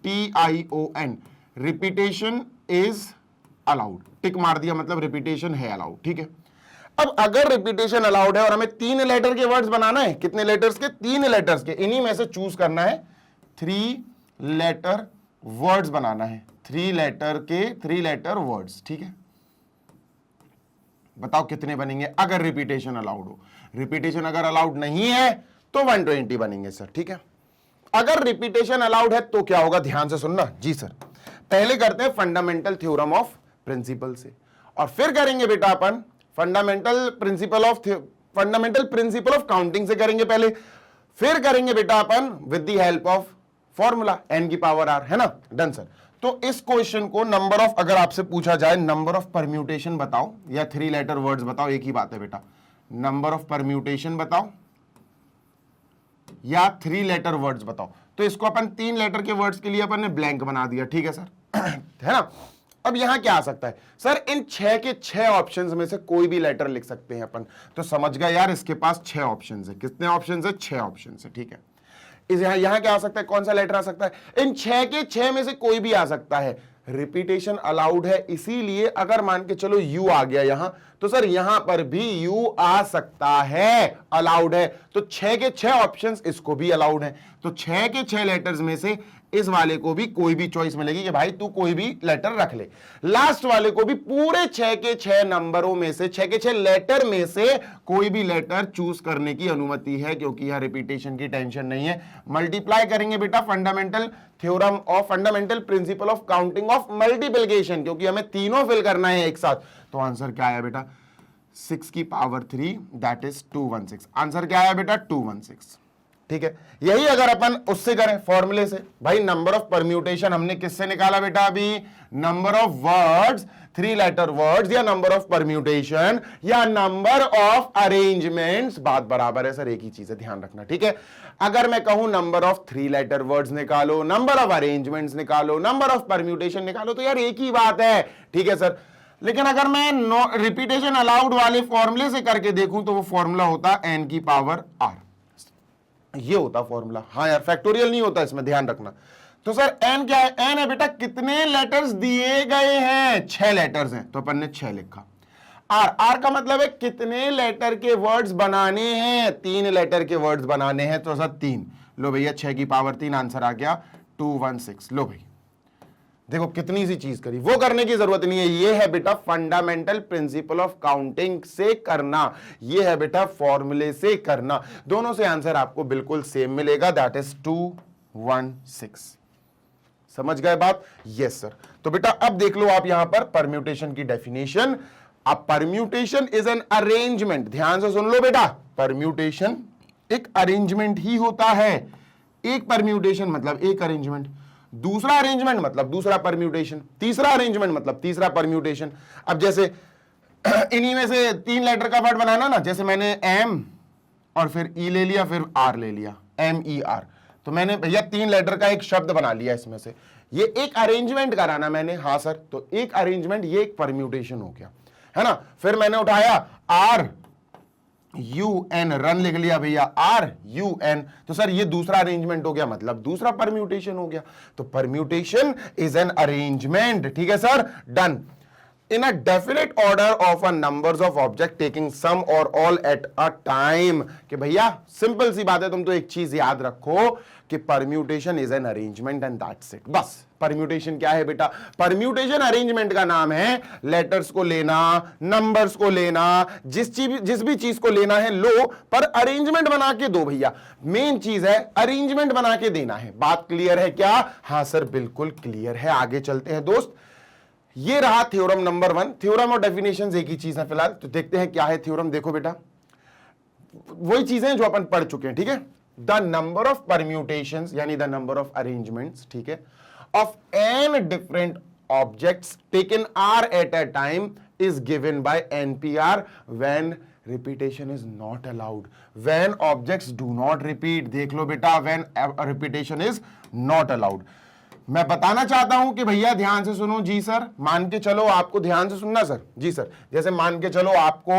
REPITION, repetition is allowed, tick मार दिया, मतलब रिपीटेशन है अलाउड, ठीक है। अब अगर रिपीटेशन अलाउड है और हमें 3 लेटर के वर्ड्स बनाना है, कितने लेटर्स के, 3 लेटर्स के, इन्हीं में से चूज करना है, 3 लेटर वर्ड्स बनाना है, 3 लेटर के 3 लेटर वर्ड्स, ठीक है। बताओ कितने बनेंगे अगर रिपीटेशन अलाउड हो। रिपीटेशन अगर अलाउड नहीं है तो 120 बनेंगे सर, ठीक है। अगर रिपीटेशन अलाउड है तो क्या होगा, ध्यान से सुनना जी सर। पहले करते हैं फंडामेंटल थ्योरम ऑफ प्रिंसिपल से, और फिर करेंगे बेटा अपन फंडामेंटल प्रिंसिपल ऑफ काउंटिंग से करेंगे पहले, फिर करेंगे बेटा अपन with the help of formula n की पावर r, है ना, डन सर। तो इस क्वेश्चन को नंबर ऑफ, अगर आपसे पूछा जाए नंबर ऑफ परम्यूटेशन बताओ या 3 लेटर वर्ड्स बताओ, एक ही बात है बेटा, नंबर ऑफ परम्यूटेशन बताओ या 3 लेटर वर्ड्स बताओ, तो इसको अपन 3 लेटर के वर्ड्स के लिए अपन ने ब्लैंक बना दिया, ठीक है सर है ना। अब यहां क्या आ सकता है सर, इन 6 के 6 ऑप्शंस में से कोई भी लेटर लिख सकते हैं अपन, तो समझ गए यार, इसके पास 6 ऑप्शंस है। कितने ऑप्शंस है, 6 ऑप्शंस है, ठीक है। इस यहां क्या आ सकता है, कौन सा लेटर आ सकता है, इन 6 के 6 में से कोई भी आ सकता है। रिपीटेशन अलाउड है, इसीलिए अगर मान के चलो यू आ गया यहां, तो सर यहां पर भी यू आ सकता है, अलाउड है। तो 6 के 6 ऑप्शंस इसको भी अलाउड है, तो 6 के 6 लेटर्स में से इस वाले को भी कोई भी चॉइस मिलेगी कि भाई तू कोई भी लेटर रख ले। लास्ट वाले को भी पूरे 6 के 6 नंबरों में से, 6 के 6 लेटर में से कोई भी लेटर चूज करने की अनुमति है, क्योंकि यहां रिपीटेशन की टेंशन नहीं है। मल्टीप्लाई करेंगे बेटा fundamental theorem of fundamental principle of counting of multiplication, क्योंकि हमें तीनों फिल करना है एक साथ। तो आंसर क्या आया बेटा, 6 की पावर 3 दैट इज 216। आंसर क्या आया बेटा, 216, ठीक है। यही अगर अपन उससे करें फॉर्मूले से, भाई नंबर ऑफ परम्यूटेशन हमने किससे निकाला बेटा, अभी number of words, 3 letter words, या नंबर ऑफ परम्यूटेशन या नंबर ऑफ अरेंजमेंट्स, बात बराबर है सर, एक ही चीज है, ध्यान रखना, ठीक है। अगर मैं कहूं नंबर ऑफ 3 लेटर वर्ड्स निकालो, नंबर ऑफ अरेंजमेंट्स निकालो, नंबर ऑफ परम्यूटेशन निकालो, तो यार एक ही बात है, ठीक है सर। लेकिन अगर मैं रिपीटेशन अलाउड वाले फॉर्मूले से करके देखूं तो वो फॉर्मूला होता n की पावर r, ये होता फॉर्मूला। हाँ यार, फैक्टोरियल नहीं होता इसमें, ध्यान रखना। तो सर n क्या है, n है बेटा कितने लेटर्स दिए गए हैं, 6 लेटर्स हैं, तो अपन ने 6 लिखा। r का मतलब है कितने लेटर के वर्ड्स बनाने हैं, 3 लेटर के वर्ड्स बनाने हैं, तो सर 3। लो भैया 6 की पावर 3, आंसर आ गया 216। लो भाई देखो कितनी सी चीज करी, वो करने की जरूरत नहीं है। ये है बेटा फंडामेंटल प्रिंसिपल ऑफ काउंटिंग से करना, ये है बेटा फॉर्मूले से करना, दोनों से आंसर आपको बिल्कुल सेम मिलेगा, दैट इज 216। समझ गए बात, यस सर। तो बेटा अब देख लो आप यहां पर परम्यूटेशन की डेफिनेशन। अब परम्यूटेशन इज एन अरेंजमेंट, ध्यान से सुन लो बेटा, परम्यूटेशन एक अरेंजमेंट ही होता है एक परम्यूटेशन मतलब एक अरेंजमेंट, दूसरा अरेंजमेंट मतलब दूसरा परम्यूटेशन, तीसरा अरेंजमेंट मतलब तीसरा परम्यूटेशन। अब जैसे इन्हीं में से 3 लेटर का वर्ड बनाना ना, जैसे मैंने एम और फिर ई ले लिया, फिर आर ले लिया, एम ई आर, तो मैंने भैया 3 लेटर का एक शब्द बना लिया इसमें से, ये एक अरेंजमेंट कराना मैंने। हाँ सर, तो एक अरेंजमेंट, ये एक परम्यूटेशन हो गया, है ना। फिर मैंने उठाया आर यू एन, रन लिख लिया भैया, आर यू एन, तो सर ये दूसरा अरेंजमेंट हो गया, मतलब दूसरा परम्यूटेशन हो गया। तो परम्यूटेशन इज एन अरेंजमेंट, ठीक है sir, done. In a definite order of a numbers of object taking some or all at a time, कि भैया सिंपल सी बात है, तुम तो एक चीज याद रखो कि permutation is an arrangement and that's it. बस परम्यूटेशन क्या है बेटा, परम्यूटेशन अरेंजमेंट का नाम है। लेटर्स को लेना, नंबर्स को लेना, जिस भी चीज को लेना है लो, पर अरेंजमेंट बना के दो भैया। मेन चीज है अरेंजमेंट बना के देना है। बात क्लियर है क्या? हाँ सर बिल्कुल क्लियर है। आगे चलते हैं दोस्त, ये रहा थ्योरम नंबर 1। थ्योरम और डेफिनेशंस एक ही चीज है फिलहाल, तो देखते हैं क्या है थ्योरम। देखो बेटा, वही चीजें जो अपन पढ़ चुके हैं, ठीक है। द नंबर ऑफ परम्यूटेशंस यानी द नंबर ऑफ अरेंजमेंट्स, ठीक है, of n different objects taken r at a time is given by nPr when repetition is not allowed, when objects do not repeat. देख लो बेटा, when repetition is not allowed. मैं बताना चाहता हूं कि भैया ध्यान से सुनो। जी सर, मान के चलो, आपको ध्यान से सुनना सर। जी सर, जैसे मान के चलो आपको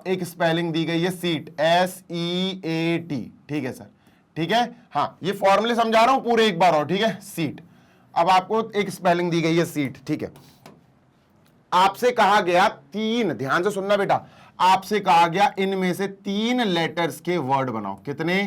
एक स्पेलिंग दी गई है सीट, SEAT, ठीक है सर, ठीक है। हाँ, ये फॉर्मूले समझा रहा हूं पूरे एक बार और, ठीक है, सीट। अब आपको एक स्पेलिंग दी गई है सीट, ठीक है। आपसे कहा गया 3, ध्यान से सुनना बेटा, आपसे कहा गया इनमें से 3 लेटर्स के वर्ड बनाओ। कितने?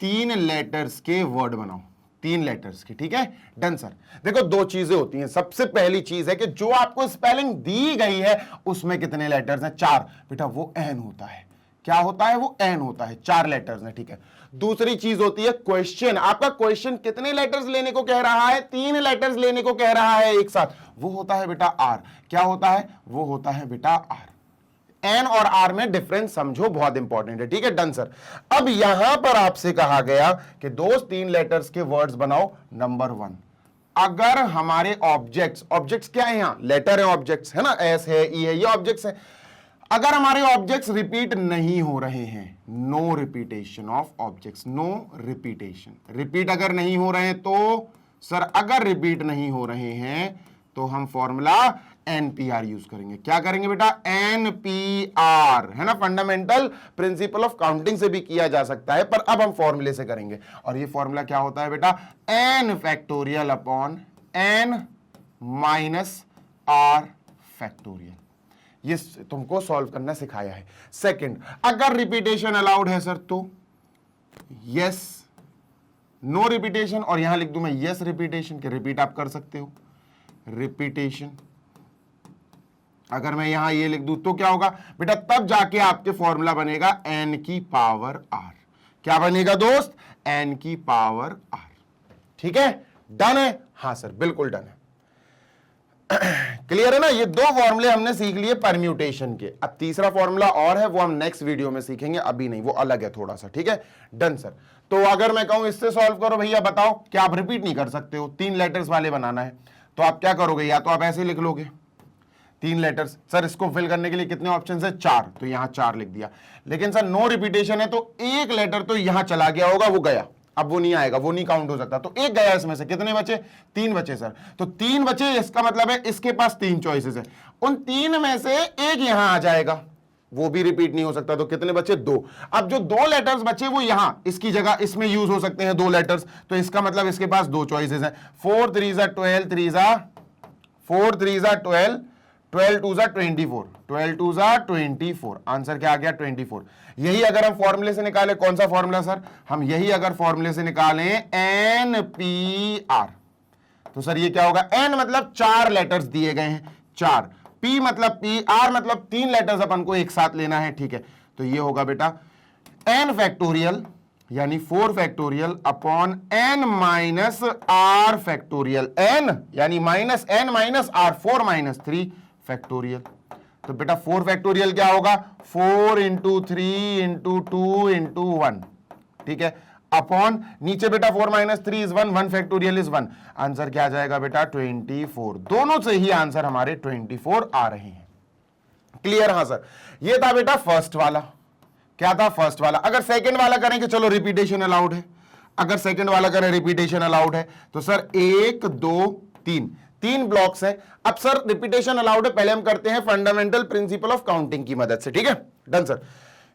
3 लेटर्स के वर्ड बनाओ, 3 लेटर्स की, ठीक है, डन सर। देखो 2 चीजें होती हैं। सबसे पहली चीज है कि जो आपको स्पेलिंग दी गई है उसमें कितने लेटर्स हैं? 4 बेटा, वो एन होता है। क्या होता है? वो एन होता है, 4 लेटर्स हैं, ठीक है। दूसरी चीज होती है क्वेश्चन। आपका क्वेश्चन कितने लेटर्स लेने को कह रहा है? 3 लेटर्स लेने को कह रहा है एक साथ, वो होता है बेटा आर। क्या होता है? वो होता है बेटा आर। एन और आर में डिफरेंस समझो, बहुत इंपॉर्टेंट है, ठीक है, डन सर। अब यहां पर आपसे कहा गया कि दोस्त 3 लेटर्स के वर्ड्स बनाओ। नंबर 1, अगर हमारे ऑब्जेक्ट्स क्या है? यहां लेटर है, ऑब्जेक्ट्स है ना, एस है, ई है, ये ऑब्जेक्ट्स है। अगर हमारे ऑब्जेक्ट्स रिपीट नहीं हो रहे हैं, no repetition of objects, no repetition. Repeat अगर नहीं हो रहे हैं तो सर, अगर रिपीट नहीं हो रहे हैं तो हम फॉर्मूला एनपीआर यूज करेंगे। क्या करेंगे बेटा? एनपीआर, है ना, फंडामेंटल प्रिंसिपल ऑफ काउंटिंग से भी किया जा सकता है, पर अब हम फॉर्मूले से करेंगे। और ये फॉर्मूला क्या होता है बेटा? N factorial upon n minus r factorial. ये तुमको सॉल्व करना सिखाया है। सेकंड, अगर रिपीटेशन अलाउड है सर तो यस, नो रिपीटेशन, और यहां लिख दूं मैं यस रिपीटेशन, के रिपीट आप कर सकते हो, रिपीटेशन। अगर मैं यहां ये लिख दूं तो क्या होगा बेटा? तब जाके आपके फॉर्मूला बनेगा एन की पावर आर। क्या बनेगा दोस्त? एन की पावर आर, ठीक है, डन है? हाँ सर बिल्कुल डन है। क्लियर है ना? ये 2 फॉर्मूले हमने सीख लिए परम्यूटेशन के। अब तीसरा फॉर्मूला और है, वो हम नेक्स्ट वीडियो में सीखेंगे, अभी नहीं, वो अलग है थोड़ा सा, ठीक है, डन सर। तो अगर मैं कहूं इससे सॉल्व करो भैया, बताओ, क्या आप रिपीट नहीं कर सकते हो? 3 लेटर्स वाले बनाना है, तो आप क्या करोगे? या तो आप ऐसे लिख लोगे 3 लेटर्स। सर इसको फिल करने के लिए कितने ऑप्शन है? 4, तो यहां 4 लिख दिया। लेकिन सर नो रिपीटेशन है तो एक लेटर तो यहां चला गया होगा, वो गया, अब वो नहीं आएगा, वो नहीं काउंट हो सकता, तो एक गया। इसमें से कितने बचे? 3 बचे सर। तो 3 बचे, इसका मतलब है इसके पास 3 चॉइसेस है, उन 3 में से एक यहां आ जाएगा, वो भी रिपीट नहीं हो सकता। तो कितने बचे? 2। अब जो 2 लेटर्स बचे वो यहां इसकी जगह इसमें यूज हो सकते हैं 2 लेटर्स, तो इसका मतलब इसके पास 2 चॉइसेस हैं। 4 3 12, 4 3 12, 12 2 24, 12 2 24। आंसर क्या आ गया? 24। यही अगर हम फॉर्मूले से निकालें, कौन सा फॉर्मूला सर? हम यही अगर फॉर्मूले से निकालें एनपीआर, तो सर ये क्या होगा? एन मतलब 4 लेटर्स दिए गए हैं, 4, पी मतलब पी, आर मतलब 3 लेटर्स अपन को एक साथ लेना है, ठीक है। तो ये होगा बेटा एन फैक्टोरियल यानी 4 factorial upon n minus r factorial, n यानी minus n minus r, 4 minus 3 factorial. तो बेटा 4 फैक्टोरियल क्या होगा? 4 इंटू 3 इंटू 2 इंटू 1, ठीक है। अपॉन नीचे बेटा 4 - 3 इज 1, 1 फैक्टोरियल इज 1, आंसर क्या आ जाएगा बेटा 24। दोनों से ही आंसर हमारे 24 आ रहे हैं। क्लियर? हाँ सर, ये था बेटा फर्स्ट वाला। क्या था? फर्स्ट वाला। अगर सेकंड वाला करें कि चलो रिपीटेशन अलाउड है, अगर सेकंड वाला करें रिपीटेशन अलाउड है तो सर 1 2 3 तीन ब्लॉक्स है। अब सर रिपीटेशन अलाउड है, पहले हम करते हैं फंडामेंटल प्रिंसिपल ऑफ काउंटिंग की मदद से। ठीक है, डन सर।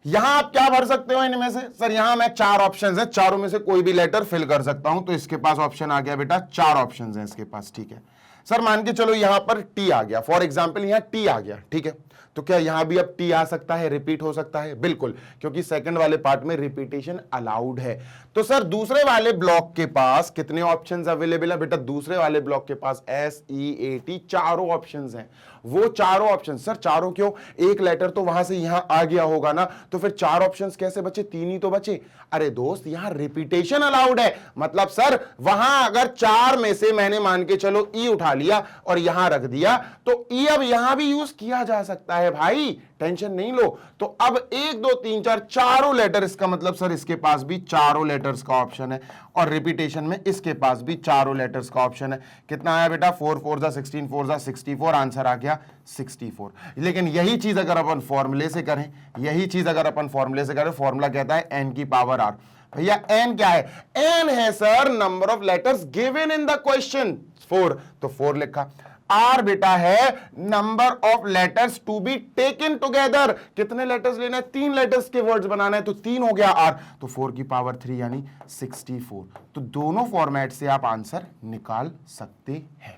यहां आप क्या भर सकते हो इनमें से? सर यहां मैं 4 ऑप्शंस है, चारों में से कोई भी लेटर फिल कर सकता हूं। तो इसके पास ऑप्शन आ गया बेटा, 4 ऑप्शंस हैं इसके पास। ठीक है सर, मान के चलो यहां पर टी आ गया, फॉर एग्जाम्पल यहां टी आ गया। ठीक है, तो क्या यहां भी अब टी आ सकता है, रिपीट हो सकता है? बिल्कुल, क्योंकि सेकंड वाले पार्ट में रिपीटेशन अलाउड है। तो सर दूसरे वाले ब्लॉक के पास कितने ऑप्शंस अवेलेबल है बेटा? दूसरे वाले ब्लॉक के पास SEAT चारों ऑप्शंस हैं। वो चारों ऑप्शन, सर चारों क्यों? एक लेटर तो वहां से यहां आ गया होगा ना, तो फिर 4 ऑप्शंस कैसे बचे? 3 ही तो बचे। अरे दोस्त, यहां रिपीटेशन अलाउड है, मतलब सर वहां अगर 4 में से मैंने मान के चलो ई उठा लिया और यहां रख दिया, तो ई अब यहां भी यूज किया जा सकता है भाई, टेंशन नहीं लो। तो अब 1 2 3 4 चारों लेटर, इसका मतलब सर इसके पास भी चारों लेटर्स का ऑप्शन है, और रिपीटेशन में इसके पास भी चारों लेटर्स का ऑप्शन है। कितना आया बेटा? 4 4 जा 16, 4 जा 64, आंसर आ गया 64। लेकिन यही चीज अगर अपन फॉर्मूले से करें, यही चीज अगर अपन फॉर्मूले से करें, फॉर्मूला कहता है n की पावर r। भैया n क्या है? n है sir number of letters given in the question, 4, तो 4 लिखा। आर बेटा है number of letters to be taken together, कितने लेटर्स लेना है? 3 लेटर्स के वर्ड्स बनाना है, तो 3 हो गया आर, तो 4 की पावर 3 यानी 64। तो दोनों फॉर्मेट से आप आंसर निकाल सकते हैं।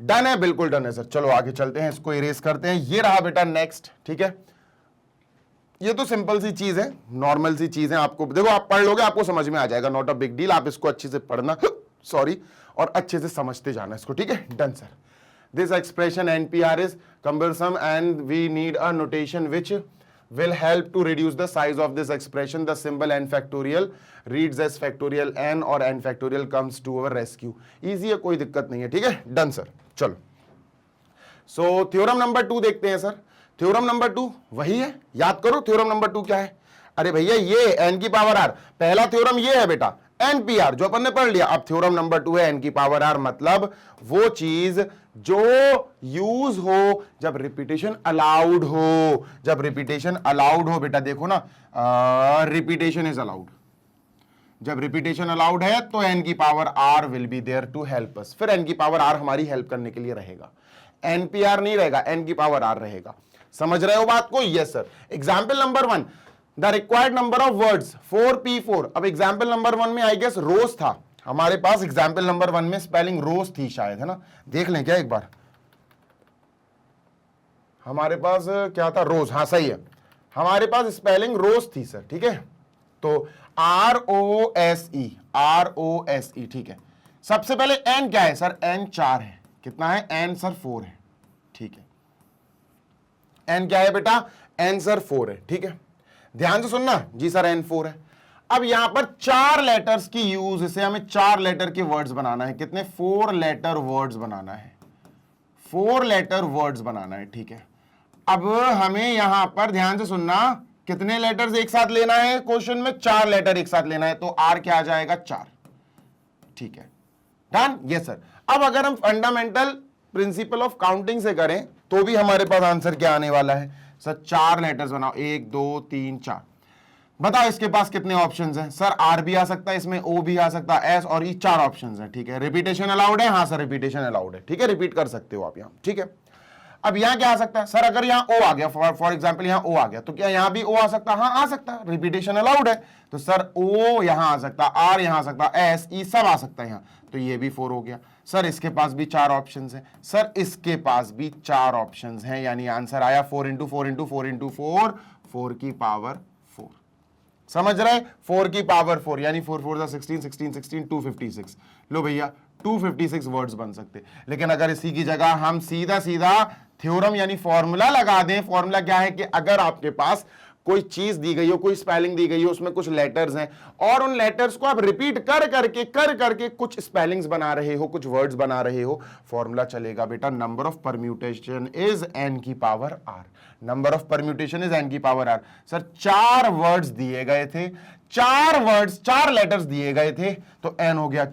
डन है? बिल्कुल डन है सर। चलो आगे चलते हैं, इसको इरेज करते हैं। ये रहा बेटा नेक्स्ट। ठीक है, ये तो सिंपल सी चीज है, नॉर्मल सी चीज है। आपको देखो, आप पढ़ लोगे आपको समझ में आ जाएगा, नॉट अ बिग डील। आप इसको अच्छे से पढ़ना सॉरी, और अच्छे से समझते जाना इसको। ठीक है, done sir. This expression NPR is cumbersome and we need a notation which will help to reduce the size of this expression. The symbol n factorial reads as factorial n और n factorial comes to our rescue. Easy है, कोई दिक्कत नहीं है। ठीक है, डन सर। चलो, सो थ्योरम नंबर 2 देखते हैं सर। थ्योरम नंबर 2 वही है, याद करो थ्योरम नंबर 2 क्या है? अरे भैया ये n की पावर r, पहला थ्योरम ये है बेटा NPR जो अपन ने पढ़ लिया। अब थ्योरम नंबर 2 है n की पावर r, मतलब वो चीज जो यूज हो जब रिपीटेशन अलाउड हो। जब रिपीटेशन अलाउड हो बेटा, देखो ना, रिपीटेशन इज अलाउड। जब रिपीटेशन अलाउड है तो n की power r will be there to help us. फिर n की पावर r हमारी हेल्प करने के लिए रहेगा, NPR नहीं रहेगा, n की पावर r रहेगा। समझ रहे हो बात को? Yes sir. Example number 1, the required number of words 4P4। अब एग्जाम्पल नंबर 1 में आई गेस रोज था हमारे पास। एग्जाम्पल नंबर 1 में स्पेलिंग रोज थी शायद, है ना? देख लें क्या एक बार, हमारे पास क्या था? रोज। हाँ सही है, हमारे पास स्पेलिंग रोज थी सर। ठीक है, तो ROSE, ROSE। ठीक है, सबसे पहले n क्या है सर? n 4 है। कितना है? n सर 4 है। ठीक है, n क्या है बेटा? n सर 4 है। ठीक है, ध्यान से सुनना जी सर, n 4 है। अब यहां पर 4 लेटर्स की यूज से हमें 4 लेटर के वर्ड्स बनाना है। कितने? 4 लेटर वर्ड्स बनाना है, 4 लेटर वर्ड्स बनाना है। ठीक है, अब हमें यहां पर ध्यान से सुनना, कितने लेटर्स एक साथ लेना है? क्वेश्चन में 4 लेटर एक साथ लेना है, तो r क्या आ जाएगा? 4। ठीक है, डन? Yes sir. अब अगर हम फंडामेंटल प्रिंसिपल ऑफ काउंटिंग से करें तो भी हमारे पास आंसर क्या आने वाला है सर? 4 लेटर्स बनाओ, 1 2 3 4। बताओ इसके पास कितने ऑप्शंस हैं? सर आर भी आ सकता है इसमें, ओ भी आ सकता है, एस और ई, 4 ऑप्शंस हैं। ठीक है, रिपीटेशन अलाउड है? हाँ सर रिपीटेशन अलाउड है। ठीक है, रिपीट कर सकते हो आप यहाँ। ठीक है, अब यहां क्या आ सकता है सर? अगर यहाँ ओ आ गया, फॉर एग्जाम्पल यहाँ ओ आ गया, तो क्या यहाँ भी ओ आ सकता है? हाँ आ सकता है, रिपीटेशन अलाउड है। तो सर ओ यहां आ सकता, आर यहां आ सकता, एस ई सब आ सकता है यहाँ, तो ये भी 4 हो गया। सर इसके पास भी 4 ऑप्शंस हैं, सर इसके पास भी 4 ऑप्शंस हैं, यानी आंसर आया 4 × 4 × 4 × 4, 4 की पावर 4। समझ रहे? 4 की पावर 4 यानी 4 4 जा 16, 16 16 256। लो भैया 256 वर्ड्स बन सकते। लेकिन अगर इसी की जगह हम सीधा सीधा थ्योरम यानी फॉर्मूला लगा दें, फॉर्मूला क्या है कि अगर आपके पास कोई चीज दी गई हो, कोई स्पेलिंग दी गई हो, उसमें कुछ लेटर्स हैं और उन लेटर्स को आप रिपीट कर करके कुछ स्पेलिंग्स बना रहे हो, कुछ वर्ड्स बना रहे हो, फॉर्मूला चलेगा बेटा number of permutation is n की power r। Number of permutation is n की पावर r। सर 4 वर्ड्स दिए गए थे, 4 वर्ड्स 4 लेटर्स दिए गए थे, तो n हो गया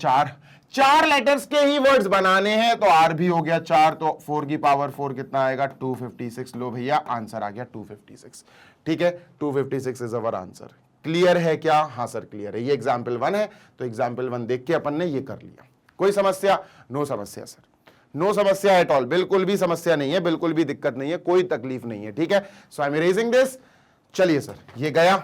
4 लेटर्स के ही वर्ड्स बनाने हैं, तो r भी हो गया 4, तो 4 की पावर 4 कितना आएगा 256। लो भैया आंसर आ गया 256। ठीक है, 256 इज अवर आंसर। क्लियर है क्या? हाँ सर क्लियर है। ये एग्जाम्पल 1 है, तो एग्जाम्पल 1 देख के अपन ने ये कर लिया। कोई समस्या? नो समस्या सर, नो समस्या एट ऑल, बिल्कुल भी समस्या नहीं है, बिल्कुल भी दिक्कत नहीं है, कोई तकलीफ नहीं है। ठीक है, सो आई एम इरेजिंग दिस। चलिए सर ये गया,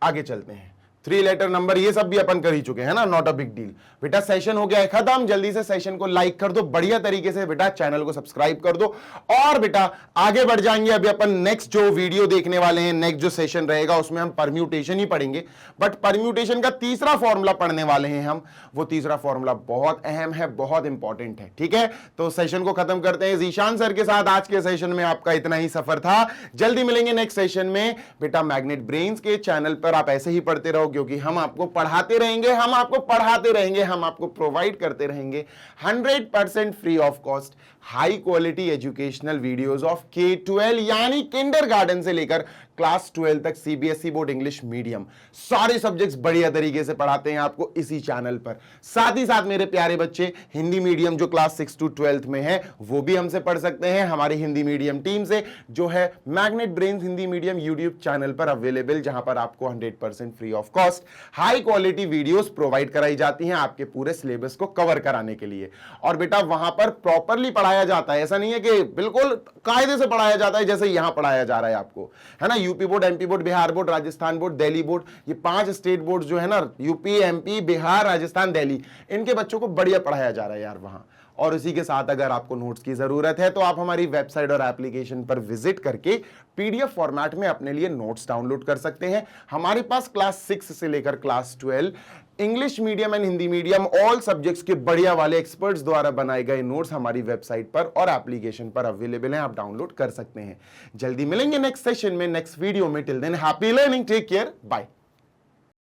आगे चलते हैं। 3 लेटर नंबर ये सब भी अपन कर ही चुके हैं ना, नॉट अ बिग डील। बेटा सेशन हो गया है खत्म, जल्दी से सेशन को लाइक कर दो बढ़िया तरीके से, बेटा चैनल को सब्सक्राइब कर दो, और बेटा आगे बढ़ जाएंगे। अभी अपन नेक्स्ट जो वीडियो देखने वाले हैं, नेक्स्ट जो सेशन रहेगा उसमें हम परम्यूटेशन ही पढ़ेंगे, बट परम्यूटेशन का तीसरा फॉर्मूला पढ़ने वाले हैं हम। वो तीसरा फॉर्मूला बहुत अहम है, बहुत इंपॉर्टेंट है। ठीक है, तो सेशन को खत्म करते हैं जीशान सर के साथ। आज के सेशन में आपका इतना ही सफर था, जल्दी मिलेंगे नेक्स्ट सेशन में। बेटा मैग्नेट ब्रेन्स के चैनल पर आप ऐसे ही पढ़ते रहो, क्योंकि हम आपको पढ़ाते रहेंगे, हम आपको पढ़ाते रहेंगे, हम आपको प्रोवाइड करते रहेंगे 100% free of cost high quality educational videos of K-12 यानी किंडरगार्टन से लेकर क्लास 12 तक सीबीएसई बोर्ड इंग्लिश मीडियम सारे सब्जेक्ट्स बढ़िया तरीके से पढ़ाते हैं आपको इसी चैनल पर। साथ ही साथ मेरे प्यारे बच्चे हिंदी मीडियम जो क्लास 6 to 12th में है वो भी हमसे पढ़ सकते हैं, हमारी हिंदी मीडियम टीम से, जो है magnet brains Hindi medium YouTube channel पर अवेलेबल, जहां पर आपको 100% free of cost high quality videos provide कराई जाती हैं आपके पूरे सिलेबस को कवर कराने के लिए। और बेटा वहां पर प्रॉपरली पढ़ाया जाता है, ऐसा नहीं है कि बिल्कुल कायदे से पढ़ाया जाता है जैसे यहां पढ़ाया जा रहा है आपको, है ना। UP board, MP board, Bihar board, Rajasthan board, Delhi board, ये 5 स्टेट बोर्ड जो है ना, यूपी, एमपी, बिहार, राजस्थान, दिल्ली, इनके बच्चों को बढ़िया पढ़ाया जा रहा है यार वहां। और इसी के साथ अगर आपको नोट्स की जरूरत है तो आप हमारी वेबसाइट और एप्लीकेशन पर विजिट करके पीडीएफ फॉर्मेट में अपने लिए नोट्स डाउनलोड कर सकते हैं। हमारे पास क्लास 6 से लेकर class 12 English medium and Hindi medium all subjects के बढ़िया वाले एक्सपर्ट्स द्वारा बनाए गए नोट्स हमारी वेबसाइट पर और एप्लीकेशन पर अवेलेबल हैं, आप डाउनलोड कर सकते हैं। जल्दी मिलेंगे नेक्स्ट सेशन में, नेक्स्ट वीडियो में। Till then happy learning, take care, bye.